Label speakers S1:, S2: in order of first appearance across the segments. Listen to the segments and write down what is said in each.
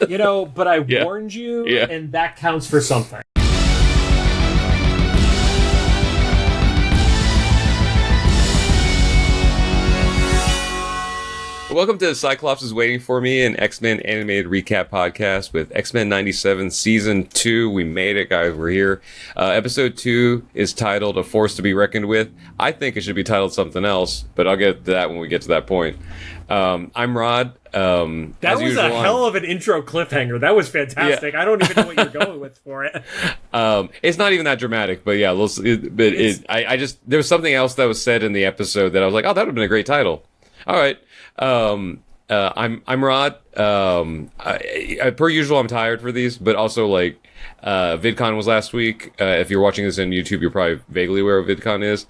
S1: But I warned you, and that counts for something.
S2: Welcome to Cyclops is Waiting for Me, an X-Men animated recap podcast with X-Men 97 Season 2. We made it, guys. We're here. Episode 2 is titled A Force to be Reckoned With. I think it should be titled something else, but I'll get to that when we get to that point. I'm Rod.
S1: That was a hell of an intro cliffhanger. That was fantastic. Yeah. I don't even know what you're going with for it.
S2: It's not even that dramatic, but yeah, there was something else that was said in the episode that I was like, oh, that would have been a great title. All right. I'm Rod. Per usual, I'm tired for these, but also VidCon was last week. If you're watching this on YouTube, you're probably vaguely aware what VidCon is.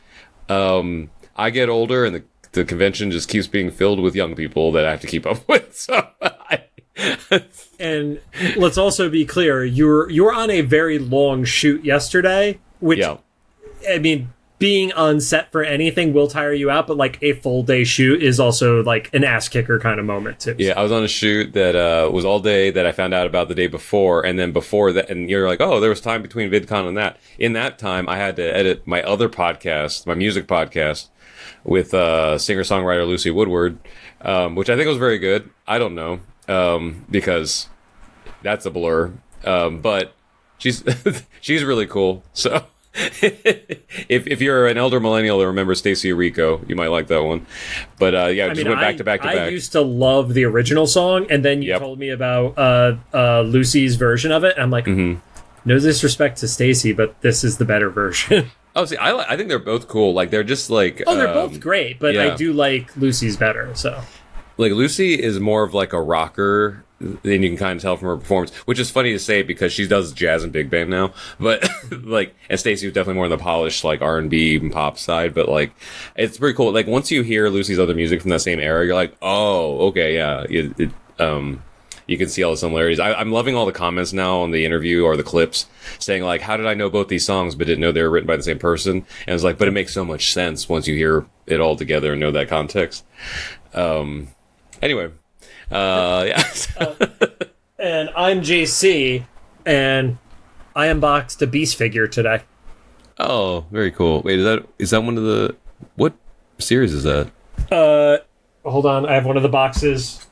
S2: I get older, and the convention just keeps being filled with young people that I have to keep up with. So,
S1: and let's also be clear: you were on a very long shoot yesterday, which I mean, being on set for anything will tire you out, but a full day shoot is also an ass kicker kind of moment too.
S2: Yeah, I was on a shoot that was all day that I found out about the day before, and then before that, and you're like, oh, there was time between VidCon and that. In that time, I had to edit my other podcast, my music podcast, with singer-songwriter Lucy Woodward, which I think was very good. I don't know, because that's a blur, but she's really cool, so... if you're an elder millennial that remembers Stacey Rico, you might like that one. But went back to back.
S1: I used to love the original song, and then you told me about Lucy's version of it, and I'm like, no disrespect to Stacey, but this is the better version.
S2: Oh, see, I think they're both cool. They're just they're
S1: both great, but I do like Lucy's better. So,
S2: Lucy is more of a rocker. Then you can kind of tell from her performance, which is funny to say because she does jazz and big band now. But and Stacey was definitely more on the polished R&B and pop side. But it's pretty cool. Once you hear Lucy's other music from that same era, you're like, oh, okay, yeah. You can see all the similarities. I'm loving all the comments now on the interview or the clips saying how did I know both these songs but didn't know they were written by the same person? And it's but it makes so much sense once you hear it all together and know that context. Anyway. And
S1: I'm JC, and I unboxed a Beast figure today.
S2: Oh, very cool. Wait, is that one of the... What series is that?
S1: Hold on, I have one of the boxes.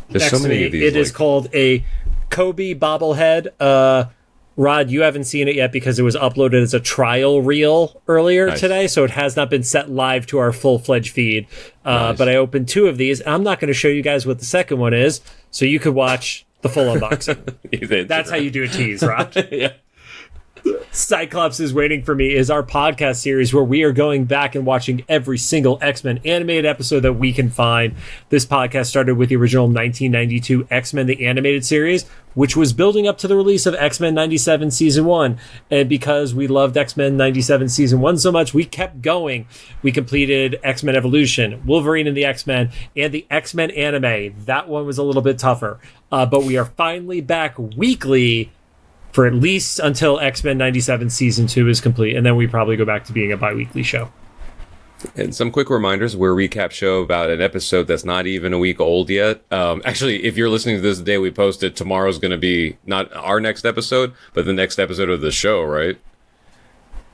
S2: There's so many of these.
S1: It is called a Kobe bobblehead. Rod, you haven't seen it yet because it was uploaded as a trial reel earlier today, so it has not been set live to our full-fledged feed. But I opened two of these, and I'm not going to show you guys what the second one is, so you could watch the full unboxing. That's how you do a tease, Rod.
S2: Yeah.
S1: Cyclops is Waiting for Me is our podcast series where we are going back and watching every single X-Men animated episode that we can find. This podcast started with the original 1992 X-Men the Animated Series, which was building up to the release of X-Men 97 Season 1. And because we loved X-Men 97 Season 1 so much, we kept going. We completed X-Men Evolution, Wolverine and the X-Men, and the X-Men anime. That one was a little bit tougher. But we are finally back weekly for at least until X-Men 97 Season 2 is complete, and then we probably go back to being a bi-weekly show.
S2: And some quick reminders, we're a recap show about an episode that's not even a week old yet. Actually, if you're listening to this the day we post it, tomorrow's going to be not our next episode, but the next episode of the show, right?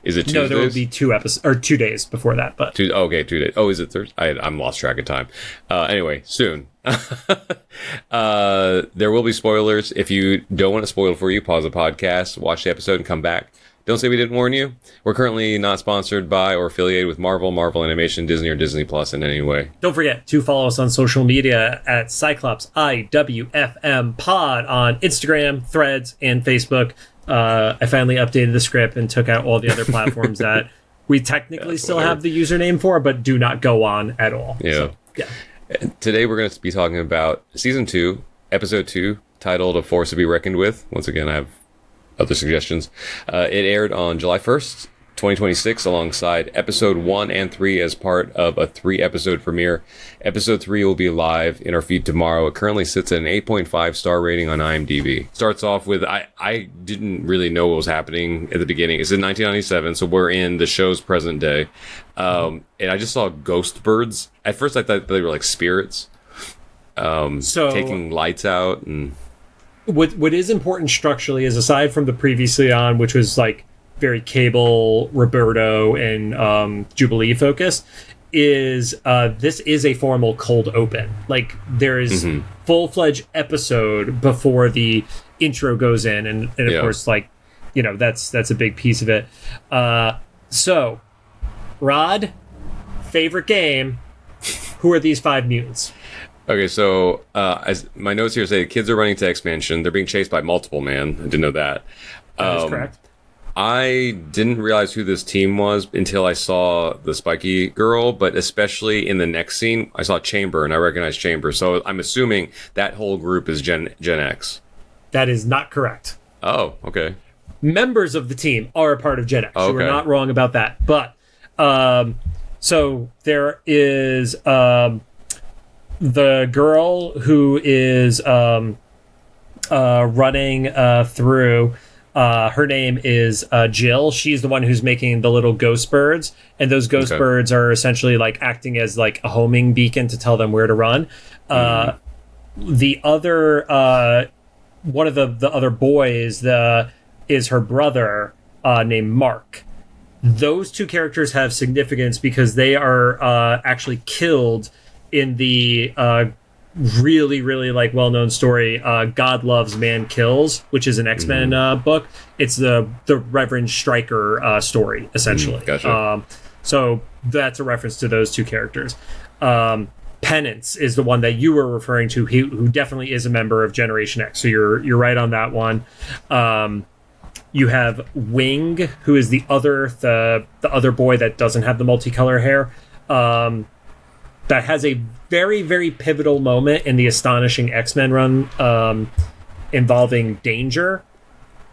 S2: Is it Tuesdays?
S1: No, there will be 2 days before that. But
S2: 2 days. Oh, is it Thursday? I'm lost track of time. Anyway, soon. There will be spoilers. If you don't want to spoil for you, pause the podcast, watch the episode, and come back. Don't say we didn't warn you. We're currently not sponsored by or affiliated with Marvel Animation, Disney, or Disney Plus in any way.
S1: Don't forget to follow us on social media at Cyclops IWFM Pod on Instagram, Threads, and Facebook. I finally updated the script and took out all the other platforms that we technically still have the username for, but do not go on at all.
S2: Yeah.
S1: So, yeah.
S2: Today we're going to be talking about Season 2, Episode 2, titled A Force to be Reckoned With. Once again, I have other suggestions. It aired on July 1st, 2026, alongside Episode 1 and 3 as part of a 3-episode premiere. Episode 3 will be live in our feed tomorrow. It currently sits at an 8.5 star rating on IMDb. Starts off with, I didn't really know what was happening at the beginning. It's in 1997, so we're in the show's present day. And I just saw ghost birds. At first I thought they were like spirits, taking lights out. And
S1: what is important structurally is, aside from the previously on, which was like very Cable, Roberto, and Jubilee focused, is this is a formal cold open. Like, there is full-fledged episode before the intro goes in, and of course, like, you know, that's a big piece of it. So, Rod, favorite game, who are these 5 mutants?
S2: Okay, so as my notes here say, kids are running to X-Mansion. They're being chased by multiple man. I didn't know that.
S1: That is correct.
S2: I didn't realize who this team was until I saw the spiky girl, but especially in the next scene, I saw Chamber, and I recognized Chamber. So I'm assuming that whole group is Gen X.
S1: That is not correct.
S2: Oh, okay.
S1: Members of the team are a part of Gen X.
S2: Okay.
S1: You were not wrong about that. But, so there is the girl who is running through. Her name is Jill. She's the one who's making the little ghost birds, and those ghost birds are essentially like acting as like a homing beacon to tell them where to run. The other one of the other boys is her brother named Mark. Those 2 characters have significance because they are actually killed in the really, really like well-known story, God Loves, Man Kills, which is an X-Men book. It's the Reverend Stryker story, essentially.
S2: Gotcha.
S1: So that's a reference to those 2 characters. Penance is the one that you were referring to, who definitely is a member of Generation X. So you're right on that one. You have Wing, who is the other boy that doesn't have the multicolor hair. That has a very, very pivotal moment in the Astonishing X-Men run involving Danger.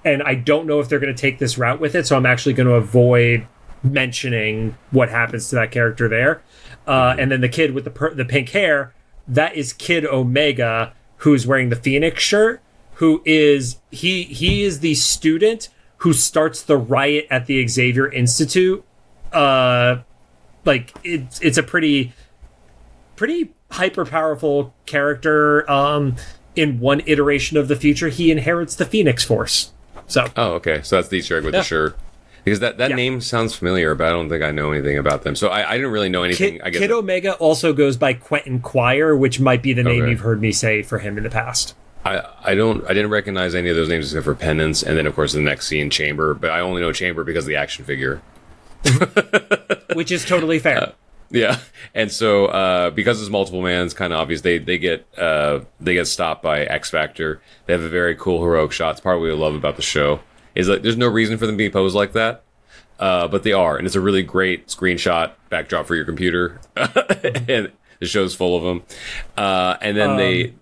S1: And I don't know if they're going to take this route with it, so I'm actually going to avoid mentioning what happens to that character there. And then the kid with the pink hair, that is Kid Omega, who's wearing the Phoenix shirt, who is... He is the student who starts the riot at the Xavier Institute. Like, it's a pretty hyper powerful character. In one iteration of the future, he inherits the Phoenix Force. So
S2: okay, so that's the Easter egg with the shirt, because that name sounds familiar, but I don't think I know anything about them. So I didn't really know anything.
S1: Kid Omega also goes by Quentin Quire, which might be the name you've heard me say for him in the past.
S2: I didn't recognize any of those names except for Penance, and then of course the next scene, Chamber. But I only know Chamber because of the action figure,
S1: which is totally fair.
S2: Yeah, and so because it's multiple man, it's kind of obvious. They get stopped by X Factor. They have a very cool heroic shot. It's part of what I love about the show is that there's no reason for them to be posed like that, but they are, and it's a really great screenshot backdrop for your computer, and the show's full of them. And then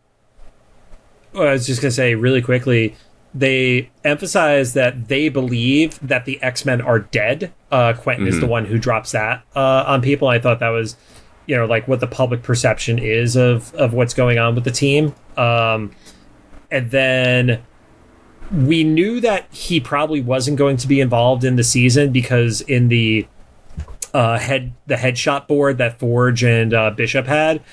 S1: I was just gonna say really quickly. They emphasize that they believe that the X-Men are dead. Quentin is the one who drops that on people. I thought that was, like what the public perception is of what's going on with the team. And then we knew that he probably wasn't going to be involved in the season because in the headshot board that Forge and Bishop had,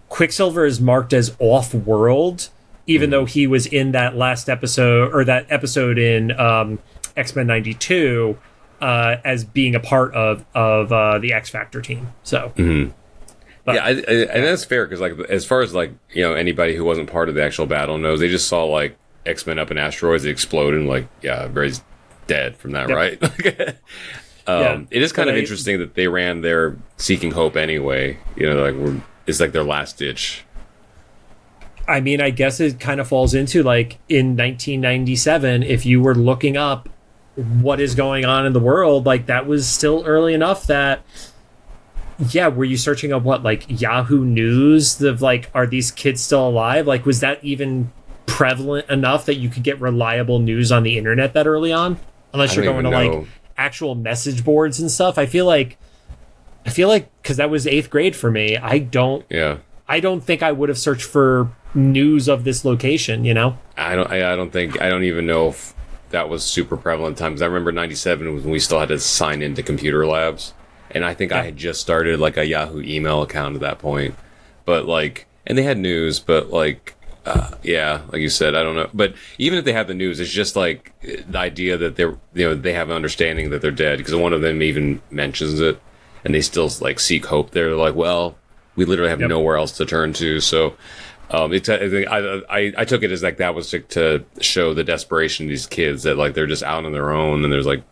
S1: Quicksilver is marked as off-world, even though he was in that last episode, or that episode in X-Men 92, as being a part of the X Factor team. So,
S2: but, and that's fair because, like, as far as anybody who wasn't part of the actual battle knows, they just saw like X-Men up in asteroids, they explode, and everybody's dead from that, right? It is kind of interesting that they ran their Seeking Hope anyway. It's like their last ditch.
S1: I mean, I guess it kind of falls into, like, in 1997, if you were looking up what is going on in the world, like, that was still early enough that, were you searching up what, like, Yahoo News of, like, are these kids still alive? Like, was that even prevalent enough that you could get reliable news on the internet that early on? Unless you're going to, like, actual message boards and stuff. I feel like, because that was 8th grade for me, I don't think I would have searched for news of this location,
S2: I don't even know if that was super prevalent times. I remember 97 was when we still had to sign into computer labs, and I think I had just started like a Yahoo email account at that point. But and they had news, but Yeah, like you said, I don't know. But even if they have the news, it's just like the idea that they have an understanding that they're dead, because one of them even mentions it, and they still like seek hope. They're like, well, we literally have nowhere else to turn to. So I took it as like that was to show the desperation of these kids, that like they're just out on their own, and there's like,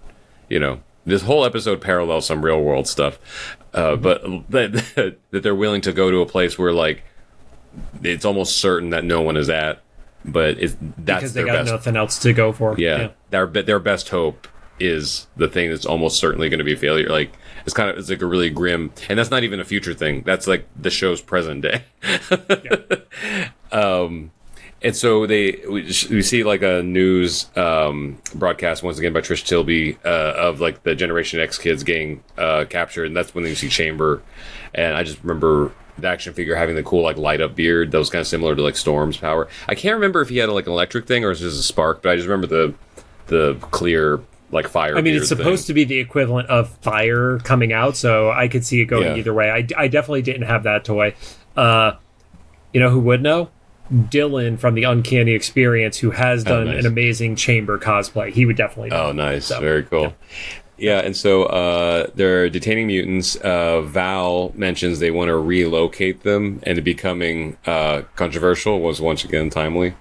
S2: this whole episode parallels some real world stuff, but that they're willing to go to a place where like it's almost certain that no one is at, but that's
S1: because they
S2: their
S1: got
S2: best,
S1: nothing else to go for.
S2: Yeah. Their best hope is the thing that's almost certainly going to be a failure. Like it's like a really grim, and that's not even a future thing. That's like the show's present day. And so we see like a news broadcast once again by Trish Tilby of like the Generation X kids getting captured, and that's when you see Chamber. And I just remember the action figure having the cool like light up beard that was kind of similar to like Storm's power. I can't remember if he had like an electric thing or if it was just a spark, but I just remember the clear like fire.
S1: I mean, it's supposed to be the equivalent of fire coming out, so I could see it going either way. I definitely didn't have that toy. You know who would know? Dylan from the Uncanny Experience, who has done an amazing Chamber cosplay. He would definitely know.
S2: Oh, nice. So, very cool. Yeah, and so they're detaining mutants. Val mentions they want to relocate them, and it becoming controversial was once again timely.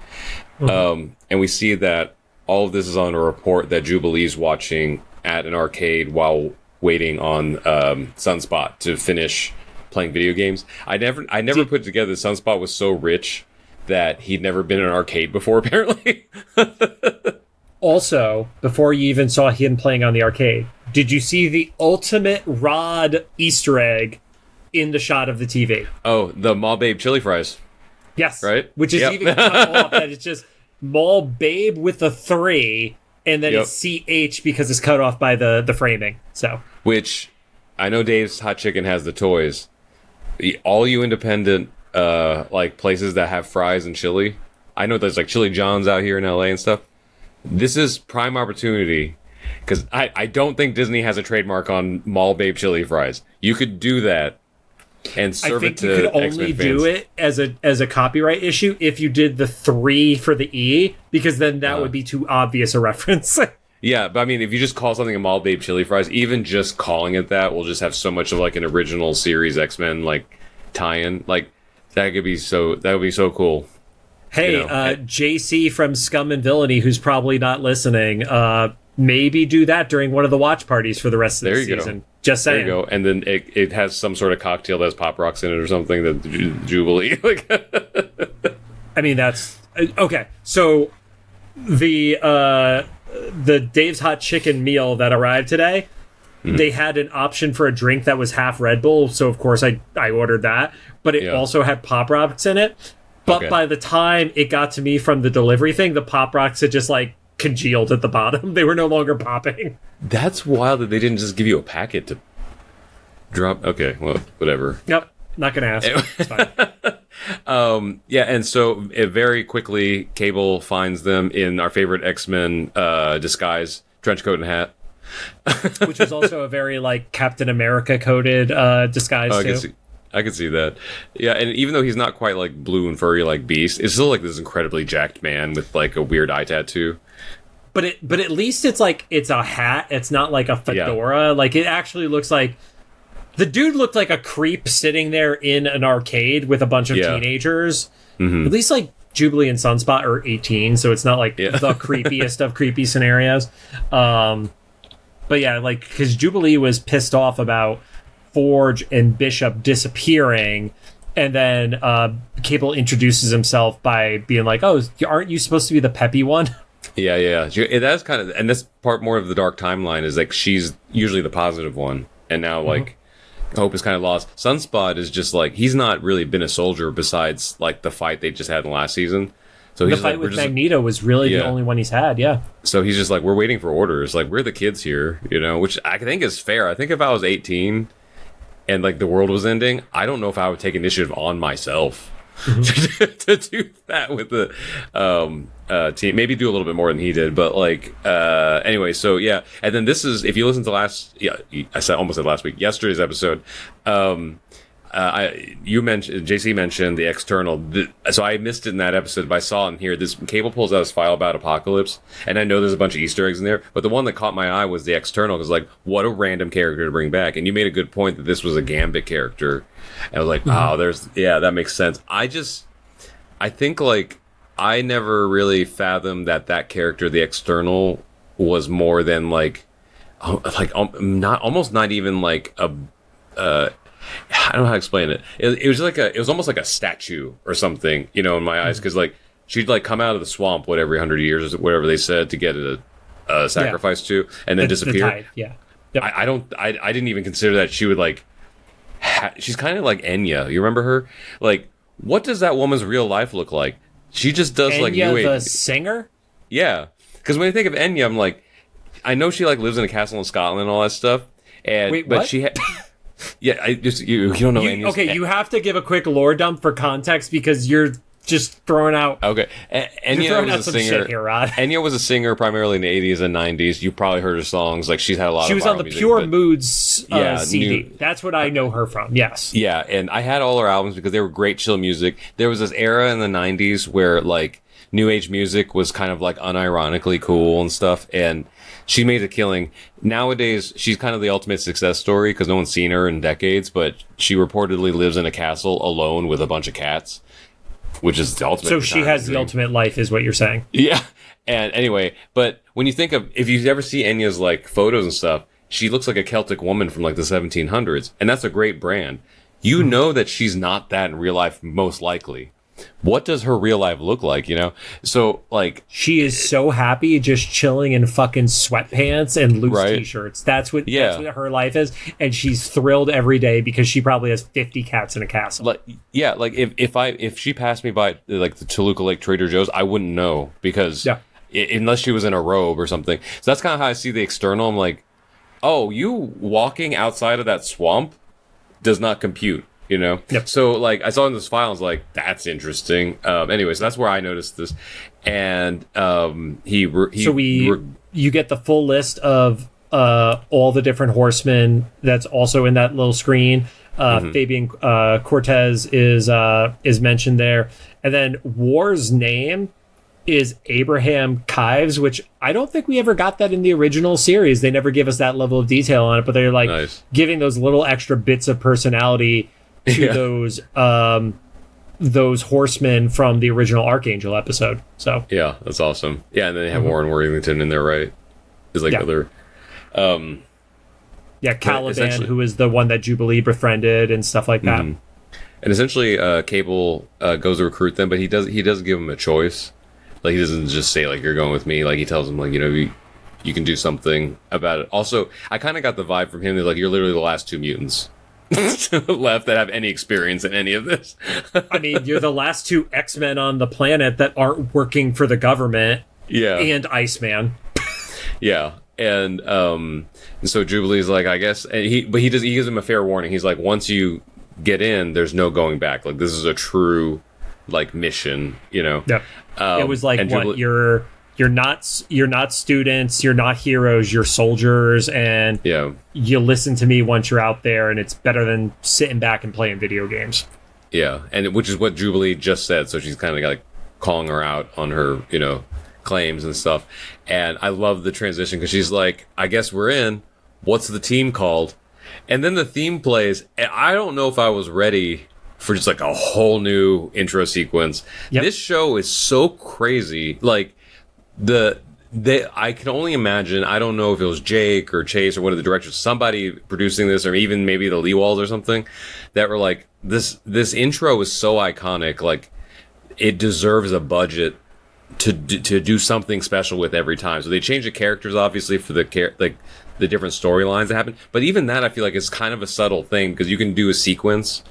S2: And we see that all of this is on a report that Jubilee's watching at an arcade while waiting on Sunspot to finish playing video games. I never put together that Sunspot was so rich that he'd never been in an arcade before, apparently.
S1: Also, before you even saw him playing on the arcade, did you see the ultimate Rod Easter egg in the shot of the TV?
S2: Oh, the Mall Babe chili fries.
S1: Yes.
S2: Right?
S1: Which is even cut off that it's just Mall Babe with a 3, and then it's CH because it's cut off by the framing. So,
S2: which, I know Dave's Hot Chicken has the toys. All you independent like places that have fries and chili, I know there's like Chili John's out here in LA and stuff. This is prime opportunity, because I don't think Disney has a trademark on Mall Babe chili fries. You could do that and serve it to X-Men fans. I think you could only do it as a copyright issue if you did the 3 for the E, because then that would be too obvious a reference. Yeah, but I mean, if you just call something a Mall Babe chili fries, even just calling it that will just have so much of like an original series X-Men like tie-in. Like that would be so cool.
S1: Hey, JC from Scum and Villainy, who's probably not listening, maybe do that during one of the watch parties for the rest of the season. Go. Just saying.
S2: There you go. And then it has some sort of cocktail that has Pop Rocks in it or something, that Jubilee. Like,
S1: I mean, that's... Okay, so the Dave's Hot Chicken meal that arrived today, they had an option for a drink that was half Red Bull, so of course I ordered that, but it also had Pop Rocks in it. But by the time it got to me from the delivery thing, the Pop Rocks had just like congealed at the bottom. They were no longer popping.
S2: That's wild that they didn't just give you a packet to drop. Okay, well, whatever.
S1: Yep, not gonna ask. It's fine.
S2: And so very quickly, Cable finds them in our favorite X-Men disguise, trench coat and hat.
S1: Which was also a very like Captain America coded disguise too.
S2: I could see that. Yeah, and even though he's not quite like blue and furry like Beast, it's still like this incredibly jacked man with like a weird eye tattoo.
S1: But at least it's like it's a hat. It's not like a fedora. Like it actually looks like the dude looked like a creep sitting there in an arcade with a bunch of teenagers. At least like Jubilee and Sunspot are 18, so it's not like the creepiest of creepy scenarios. But yeah, like because Jubilee was pissed off about Forge and Bishop disappearing, and then Cable introduces himself by being like, "Oh, aren't you supposed to be the peppy one?"
S2: Yeah. That's kind of, and this part more of the dark timeline is like she's usually the positive one, and now like Hope is kind of lost. Sunspot is just like he's not really been a soldier besides like the fight they just had in last season. So
S1: the fight with Magneto was really the only one he's had. Yeah.
S2: So he's just like, we're waiting for orders. Like we're the kids here, which I think is fair. I think if I was 18. And like the world was ending, I don't know if I would take initiative on myself to do that with the team. Maybe do a little bit more than he did, but like anyway. So yeah, and then this is if you listen to I almost said last week, yesterday's episode. JC mentioned the external. So I missed it in that episode, but I saw it in here. This Cable pulls out his file about Apocalypse, and I know there's a bunch of Easter eggs in there, but the one that caught my eye was the external, because like, what a random character to bring back. And you made a good point that this was a Gambit character. And I was like, wow, that makes sense. I think like, I never really fathomed that character, the external, was more than like not even like a I don't know how to explain it. It was almost like a statue or something, you know, in my eyes, because like she'd like come out of the swamp every 100 years or whatever they said to get a sacrifice to, and then disappear.
S1: The tide, yeah. Yep.
S2: I didn't even consider that she would like. She's kind of like Enya. You remember her? Like, what does that woman's real life look like? She just does
S1: Enya,
S2: like New Age.
S1: the singer.
S2: Yeah, because when I think of Enya, I'm like, I know she like lives in a castle in Scotland and all that stuff. And
S1: wait,
S2: but
S1: what?
S2: she yeah, I just you don't know Enya's.
S1: Okay, you have to give a quick lore dump for context because you're just throwing out.
S2: Okay, Enya was a singer.
S1: Shit here, Rod.
S2: Enya was a singer primarily in the 80s and 90s. You probably heard her songs. Like she's had a lot.
S1: She was on the
S2: music,
S1: Pure Moods CD.
S2: New,
S1: that's what I know her from. Yes.
S2: Yeah, and I had all her albums because they were great chill music. There was this era in the 90s where like New Age music was kind of like unironically cool and stuff, and she made a killing. Nowadays, she's kind of the ultimate success story because no one's seen her in decades, but she reportedly lives in a castle alone with a bunch of cats, which is the ultimate.
S1: So she has the ultimate life, is what you're saying.
S2: Yeah. And anyway, but when you think of, if you ever see Enya's like photos and stuff, she looks like a Celtic woman from like the 1700s, and that's a great brand. You know that she's not that in real life, most likely. What does her real life look like, you know? So, like...
S1: She is so happy just chilling in fucking sweatpants and loose t-shirts. That's what her life is. And she's thrilled every day because she probably has 50 cats in a castle.
S2: Like, yeah, like if she passed me by like the Toluca Lake Trader Joe's, I wouldn't know because unless she was in a robe or something. So that's kind of how I see the external. I'm like, oh, you walking outside of that swamp does not compute. You know, So like I saw in this file, I was like, "That's interesting." Anyways, that's where I noticed this, and
S1: you get the full list of all the different horsemen that's also in that little screen. Fabian Cortez is mentioned there, and then War's name is Abraham Kives, which I don't think we ever got that in the original series. They never give us that level of detail on it, but they're like giving those little extra bits of personality to those horsemen from the original Archangel episode. So
S2: yeah, that's awesome. Yeah, and then they have Warren Worthington in there, right? Is like other.
S1: Caliban, who is the one that Jubilee befriended and stuff like that.
S2: And essentially, Cable goes to recruit them, but he does give them a choice. Like he doesn't just say like you're going with me. Like he tells them like you can do something about it. Also, I kind of got the vibe from him that like you're literally the last two mutants left that have any experience in any of this.
S1: I mean, you're the last two X-Men on the planet that aren't working for the government.
S2: Yeah,
S1: and Iceman.
S2: Yeah, and so Jubilee's like, I guess, and he gives him a fair warning. He's like, once you get in, there's no going back. Like this is a true like mission, you know.
S1: Yeah. It was like what you're not students, you're not heroes, you're soldiers, and you listen to me once you're out there, and it's better than sitting back and playing video games.
S2: Yeah, and which is what Jubilee just said, so she's kind of like calling her out on her, you know, claims and stuff. And I love the transition because she's like, I guess we're in. What's the team called? And then the theme plays, and I don't know if I was ready for just like a whole new intro sequence. This show is so crazy. Like I can only imagine, I don't know if it was Jake or Chase or one of the directors, somebody producing this, or even maybe the Leewalds or something, that were like, this intro is so iconic, like it deserves a budget to do something special with every time. So they change the characters obviously for the different storylines that happen, but even that I feel like is kind of a subtle thing because you can do a sequence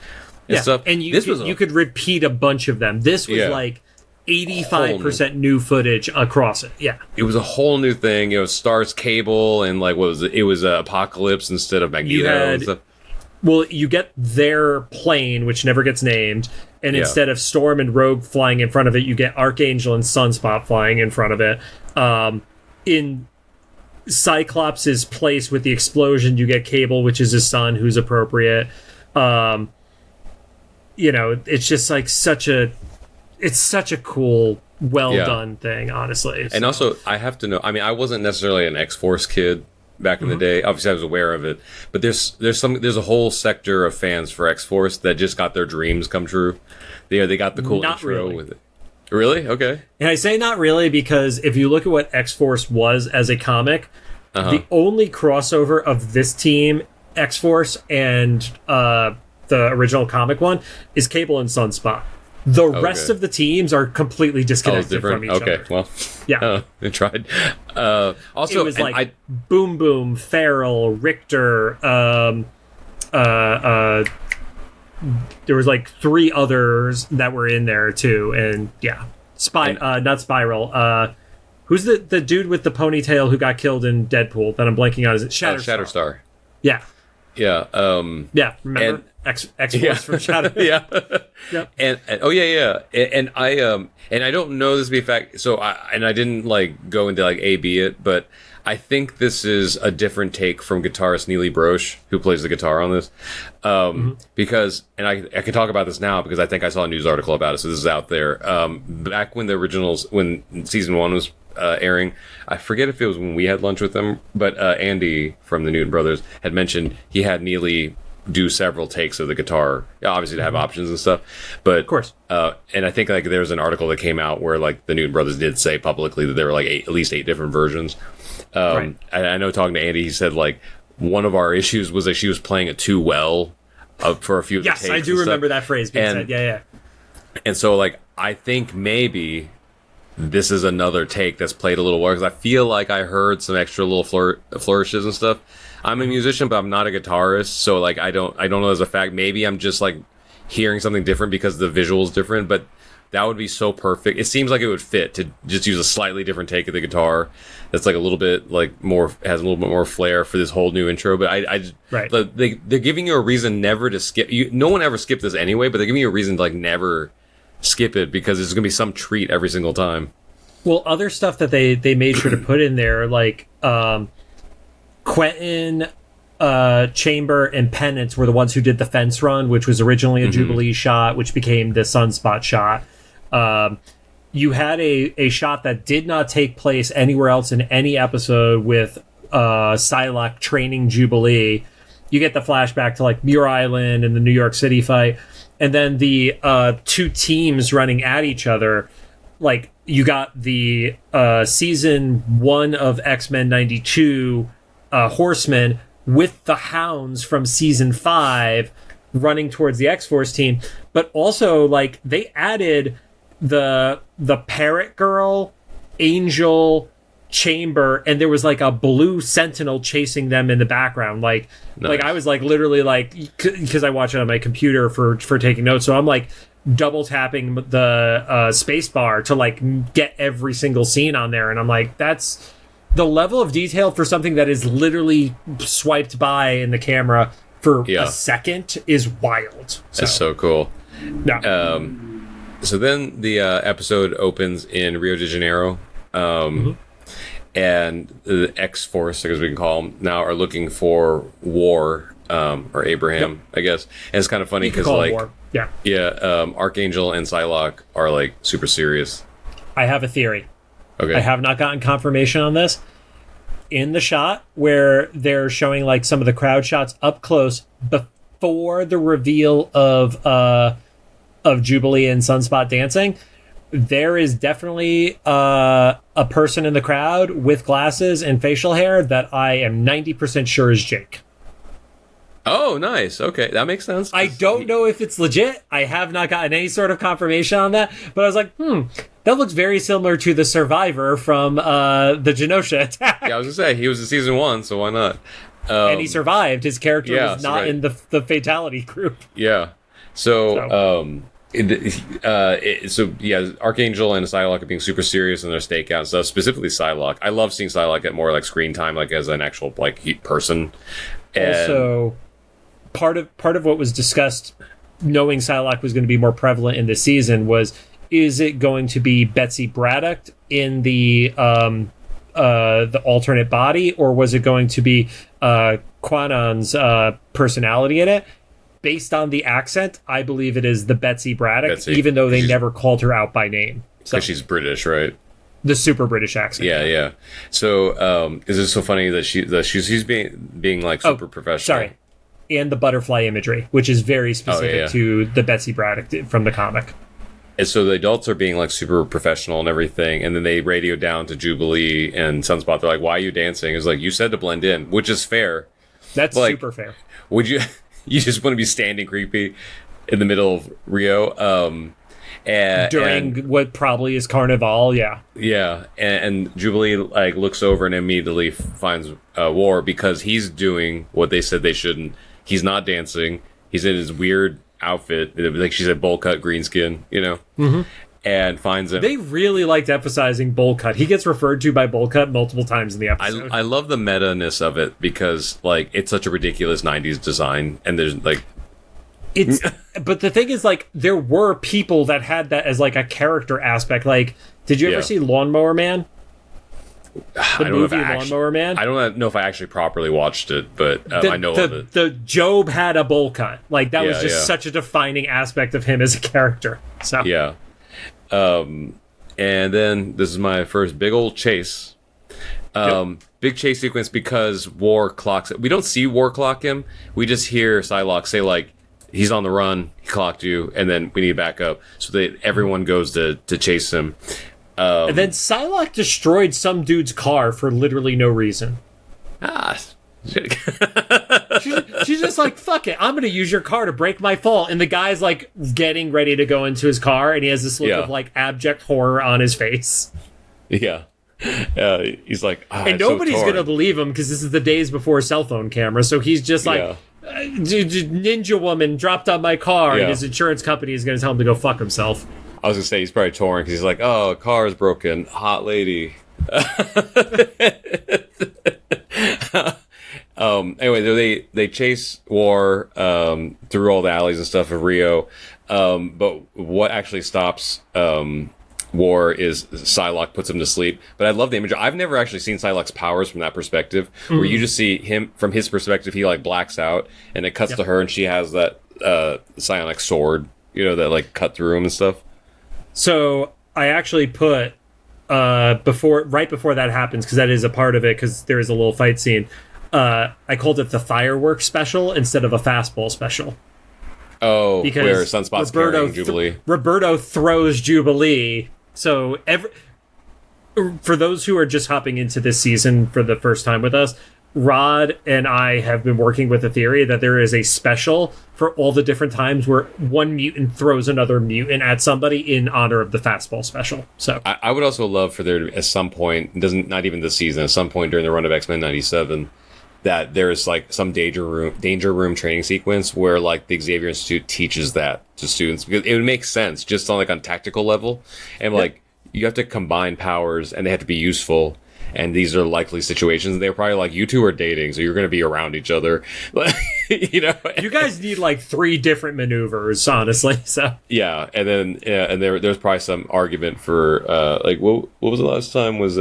S2: and stuff.
S1: And you could repeat a bunch of them. This was like 85% new footage across it. Yeah, it
S2: was a whole new thing. You know, stars Cable and like what was it? It was Apocalypse instead of Magneto and stuff.
S1: Well, you get their plane, which never gets named, and instead of Storm and Rogue flying in front of it, you get Archangel and Sunspot flying in front of it. In Cyclops' place with the explosion, you get Cable, which is his son, who's appropriate. it's just like such a cool, done thing, honestly.
S2: And also, I have to know, I mean, I wasn't necessarily an X-Force kid back in the day. Obviously, I was aware of it, but there's a whole sector of fans for X-Force that just got their dreams come true. They got the cool intro with it. Really? Okay.
S1: And I say not really because if you look at what X-Force was as a comic, the only crossover of this team, X-Force, and the original comic one is Cable and Sunspot. The rest of the teams are completely disconnected from each other.
S2: Okay, well,
S1: yeah,
S2: I tried. Also,
S1: it was like Boom Boom, Feral, Richter. There was like 3 others that were in there too, and yeah, not Spiral. Who's the dude with the ponytail who got killed in Deadpool that I'm blanking on? Is it
S2: Shatterstar?
S1: Yeah.
S2: Yeah.
S1: Yeah. Remember X-Force from Shadow?
S2: Yeah.
S1: Yep.
S2: And and I don't know this to be a fact. So I didn't like go into like A/B it, but I think this is a different take from guitarist Neely Broche, who plays the guitar on this. Because, and I can talk about this now because I think I saw a news article about it, so this is out there. Back when when season 1 was airing, I forget if it was when we had lunch with them, but Andy from the Newton Brothers had mentioned he had Neely do several takes of the guitar, obviously to have options and stuff. But
S1: of course,
S2: and I think like there was an article that came out where like the Newton Brothers did say publicly that there were like at least 8 different versions. Right. I know talking to Andy, he said like one of our issues was that she was playing it too well for a few of the takes.
S1: Yes, I do remember that phrase being said. Yeah.
S2: And so like I think maybe this is another take that's played a little well because I feel like I heard some extra little flourishes and stuff. I'm a musician, but I'm not a guitarist, so like I don't know as a fact. Maybe I'm just like hearing something different because the visual's different, but that would be so perfect. It seems like it would fit to just use a slightly different take of the guitar that's like a little bit like more, has a little bit more flair for this whole new intro. But they're giving you a reason never to skip. No one ever skipped this anyway, but they're giving you a reason to like never skip it because there's gonna be some treat every single time.
S1: Well, other stuff that they made sure to put in there, like Quentin, Chamber, and Penance were the ones who did the fence run, which was originally a Jubilee shot, which became the Sunspot shot. You had a shot that did not take place anywhere else in any episode with Psylocke training Jubilee. You get the flashback to like Muir Island and the New York City fight, and then the 2 teams running at each other. Like you got the season 1 of X-Men 92 Horsemen with the Hounds from season 5 running towards the X-Force team, but also like they added the Parrot Girl, Angel, Chamber, and there was like a blue Sentinel chasing them in the background. Like I was like literally like, because I watch it on my computer for taking notes, so I'm like double tapping the space bar to like get every single scene on there, and I'm like, that's the level of detail for something that is literally swiped by in the camera for a second is wild.
S2: That's so cool.
S1: Yeah.
S2: So then the episode opens in Rio de Janeiro, and the X-Force, as we can call them now, are looking for War, or Abraham, I guess. And it's kind of funny because like, Archangel and Psylocke are like super serious.
S1: I have a theory.
S2: Okay.
S1: I have not gotten confirmation on this. In the shot where they're showing like some of the crowd shots up close before the reveal of Jubilee and Sunspot dancing, there is definitely a person in the crowd with glasses and facial hair that I am 90% sure is Jake.
S2: Oh, nice. Okay, that makes sense.
S1: I don't know if it's legit. I have not gotten any sort of confirmation on that, but I was like, that looks very similar to the Survivor from the Genosha attack.
S2: Yeah, I was gonna say he was in season 1, so why not?
S1: And he survived. His character was not in the fatality group.
S2: Yeah. So Archangel and Psylocke are being super serious in their stakeout and stuff. Specifically Psylocke. I love seeing Psylocke get more like screen time, like as an actual like person. And
S1: also, part of what was discussed, knowing Psylocke was going to be more prevalent in this season, was, is it going to be Betsy Braddock in the alternate body, or was it going to be Quanon's personality in it? based on the accent, I believe it is the Betsy Braddock,
S2: Betsy.
S1: even though they never called her out by name. So
S2: Because she's British, right?
S1: the super British accent.
S2: Yeah. So, is it so funny that she's being like super professional?
S1: Sorry. And the butterfly imagery, which is very specific to the Betsy Braddock from the comic.
S2: And so the adults are being like super professional and everything, and then they radio down to Jubilee and Sunspot. They're like, "Why are you dancing?" It's like, you said to blend in, which is fair.
S1: That's
S2: like,
S1: super fair.
S2: Would you just want to be standing creepy in the middle of Rio?
S1: During what probably is Carnival, yeah.
S2: Yeah, and Jubilee like looks over and immediately finds War because he's doing what they said they shouldn't. He's not dancing. He's in his weird outfit, like she said, bowl cut, green skin, and finds him.
S1: They really liked emphasizing bowl cut. He gets referred to by bowl cut multiple times in the episode.
S2: I love the meta-ness of it because like it's such a ridiculous 90s design, and there's like
S1: it's but the thing is, like, there were people that had that as like a character aspect. Like, did you ever see Lawnmower Man? The movie Lawnmower Man?
S2: I don't know if I actually properly watched it, but I know of it.
S1: The Job had a bowl cut. Like, that was just such a defining aspect of him as a character. So
S2: yeah. And then this is my first big old chase. Big chase sequence because War clocks it. We don't see War clock him. We just hear Psylocke say, like, he's on the run, he clocked you, and then we need to back up. So that everyone goes to chase him.
S1: And then Psylocke destroyed some dude's car for literally no reason. She's just like, fuck it, I'm going to use your car to break my fall. And the guy's like getting ready to go into his car, and he has this look of like abject horror on his face.
S2: Yeah. He's like,
S1: and nobody's going to believe him because this is the days before cell phone cameras. So he's just like, Ninja Woman dropped on my car, and his insurance company is going to tell him to go fuck himself.
S2: I was going to say he's probably torn because he's like, oh, car is broken. Hot lady. Anyway, they chase War through all the alleys and stuff of Rio. But what actually stops War is Psylocke puts him to sleep. But I love the image. I've never actually seen Psylocke's powers from that perspective, where you just see him from his perspective. He like blacks out, and it cuts to her, and she has that psionic sword, that like cut through him and stuff. So
S1: I actually put right before that happens, because that is a part of it, because there is a little fight scene. I called it the fireworks special instead of a fastball special.
S2: Oh, because where Sunspot's carrying Jubilee.
S1: Roberto throws Jubilee. So for those who are just hopping into this season for the first time with us, Rod and I have been working with the theory that there is a special for all the different times where one mutant throws another mutant at somebody in honor of the fastball special. So
S2: I would also love for there to, at some point, not even this season, at some point during the run of X-Men 97, that there's like some danger room training sequence where like the Xavier Institute teaches that to students, because it would make sense just on tactical level, and like you have to combine powers and they have to be useful. And these are likely situations. They're probably like, you two are dating, so you're going to be around each other. You
S1: guys need like 3 different maneuvers, honestly. So
S2: yeah, and then and there's probably some argument for like what was the last time was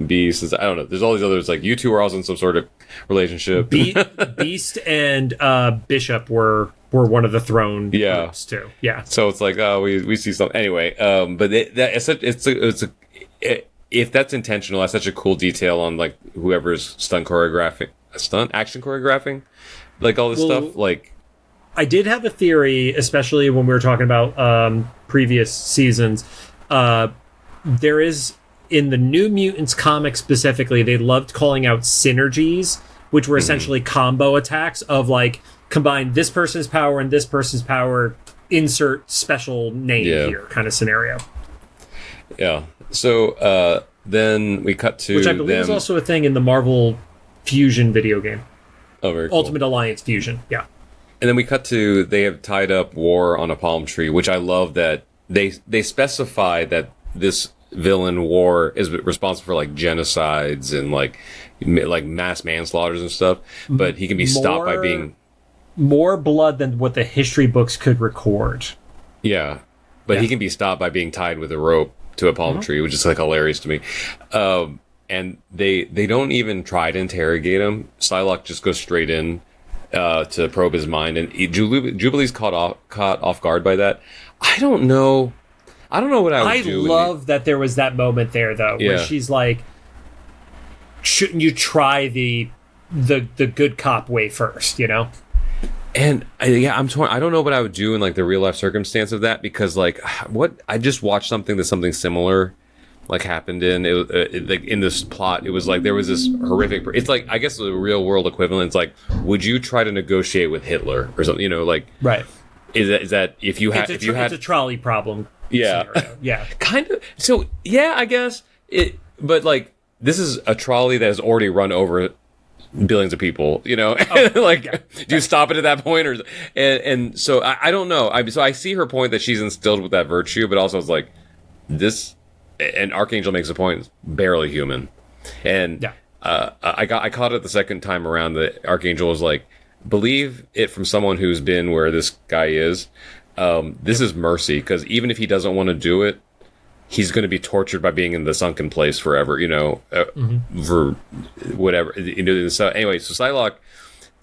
S2: Beast? I don't know. There's all these others, like you two are also in some sort of relationship.
S1: Beast and Bishop were one of the throne groups too. Yeah.
S2: So it's like we see something anyway. But if that's intentional, that's such a cool detail on like whoever's action choreographing, like all this stuff. Like,
S1: I did have a theory, especially when we were talking about previous seasons. There is, in the New Mutants comic specifically, they loved calling out synergies, which were essentially combo attacks of like, combine this person's power and this person's power, insert special name here kind of scenario.
S2: Yeah. So then we cut to,
S1: which I believe is also a thing in the Marvel Fusion video game.
S2: Oh, very cool.
S1: Ultimate Alliance Fusion. Yeah.
S2: And then we cut to, they have tied up War on a palm tree, which I love that they specify that this villain War is responsible for like genocides and like mass manslaughters and stuff, but he can be stopped by being
S1: more blood than what the history books could record.
S2: Yeah, but he can be stopped by being tied with a rope to a palm tree, which is like hilarious to me. And they don't even try to interrogate him. Psylocke just goes straight in to probe his mind, and Jubilee's caught off guard by that. I don't know what I would do.
S1: I love that there was that moment there, though, where she's like, shouldn't you try the good cop way first, you know?
S2: And I'm torn. I don't know what I would do in like the real life circumstance of that, because like I just watched something similar like happened in like in this plot. It was like there was this horrific. It's like, I guess the real world equivalent is like, would you try to negotiate with Hitler or something? You know, like
S1: right.
S2: Is that if you had
S1: it's a trolley problem?
S2: Yeah,
S1: scenario. Yeah,
S2: kind of. So yeah, I guess it. But like this is a trolley that has already run over billions of people, you know. Like, do you stop it at that point, or and so I don't know. So I see her point that she's instilled with that virtue, but also it's like this. And Archangel makes a point, barely human, and I caught it the second time around that Archangel was like, believe it from someone who's been where this guy is. This is mercy, because even if he doesn't want to do it, he's going to be tortured by being in the sunken place forever, you know, for whatever. So anyway, so Psylocke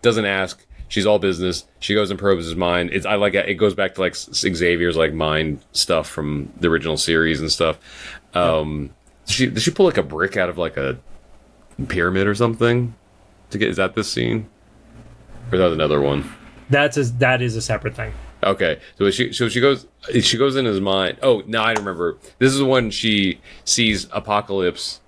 S2: doesn't ask. She's all business. She goes and probes his mind. It goes back to like Xavier's like mind stuff from the original series and stuff. Did she pull like a brick out of like a pyramid or something to get? Is that this scene, or is that another one?
S1: That is a separate thing.
S2: Okay, so she goes in his mind. Oh, now I remember. This is when she sees Apocalypse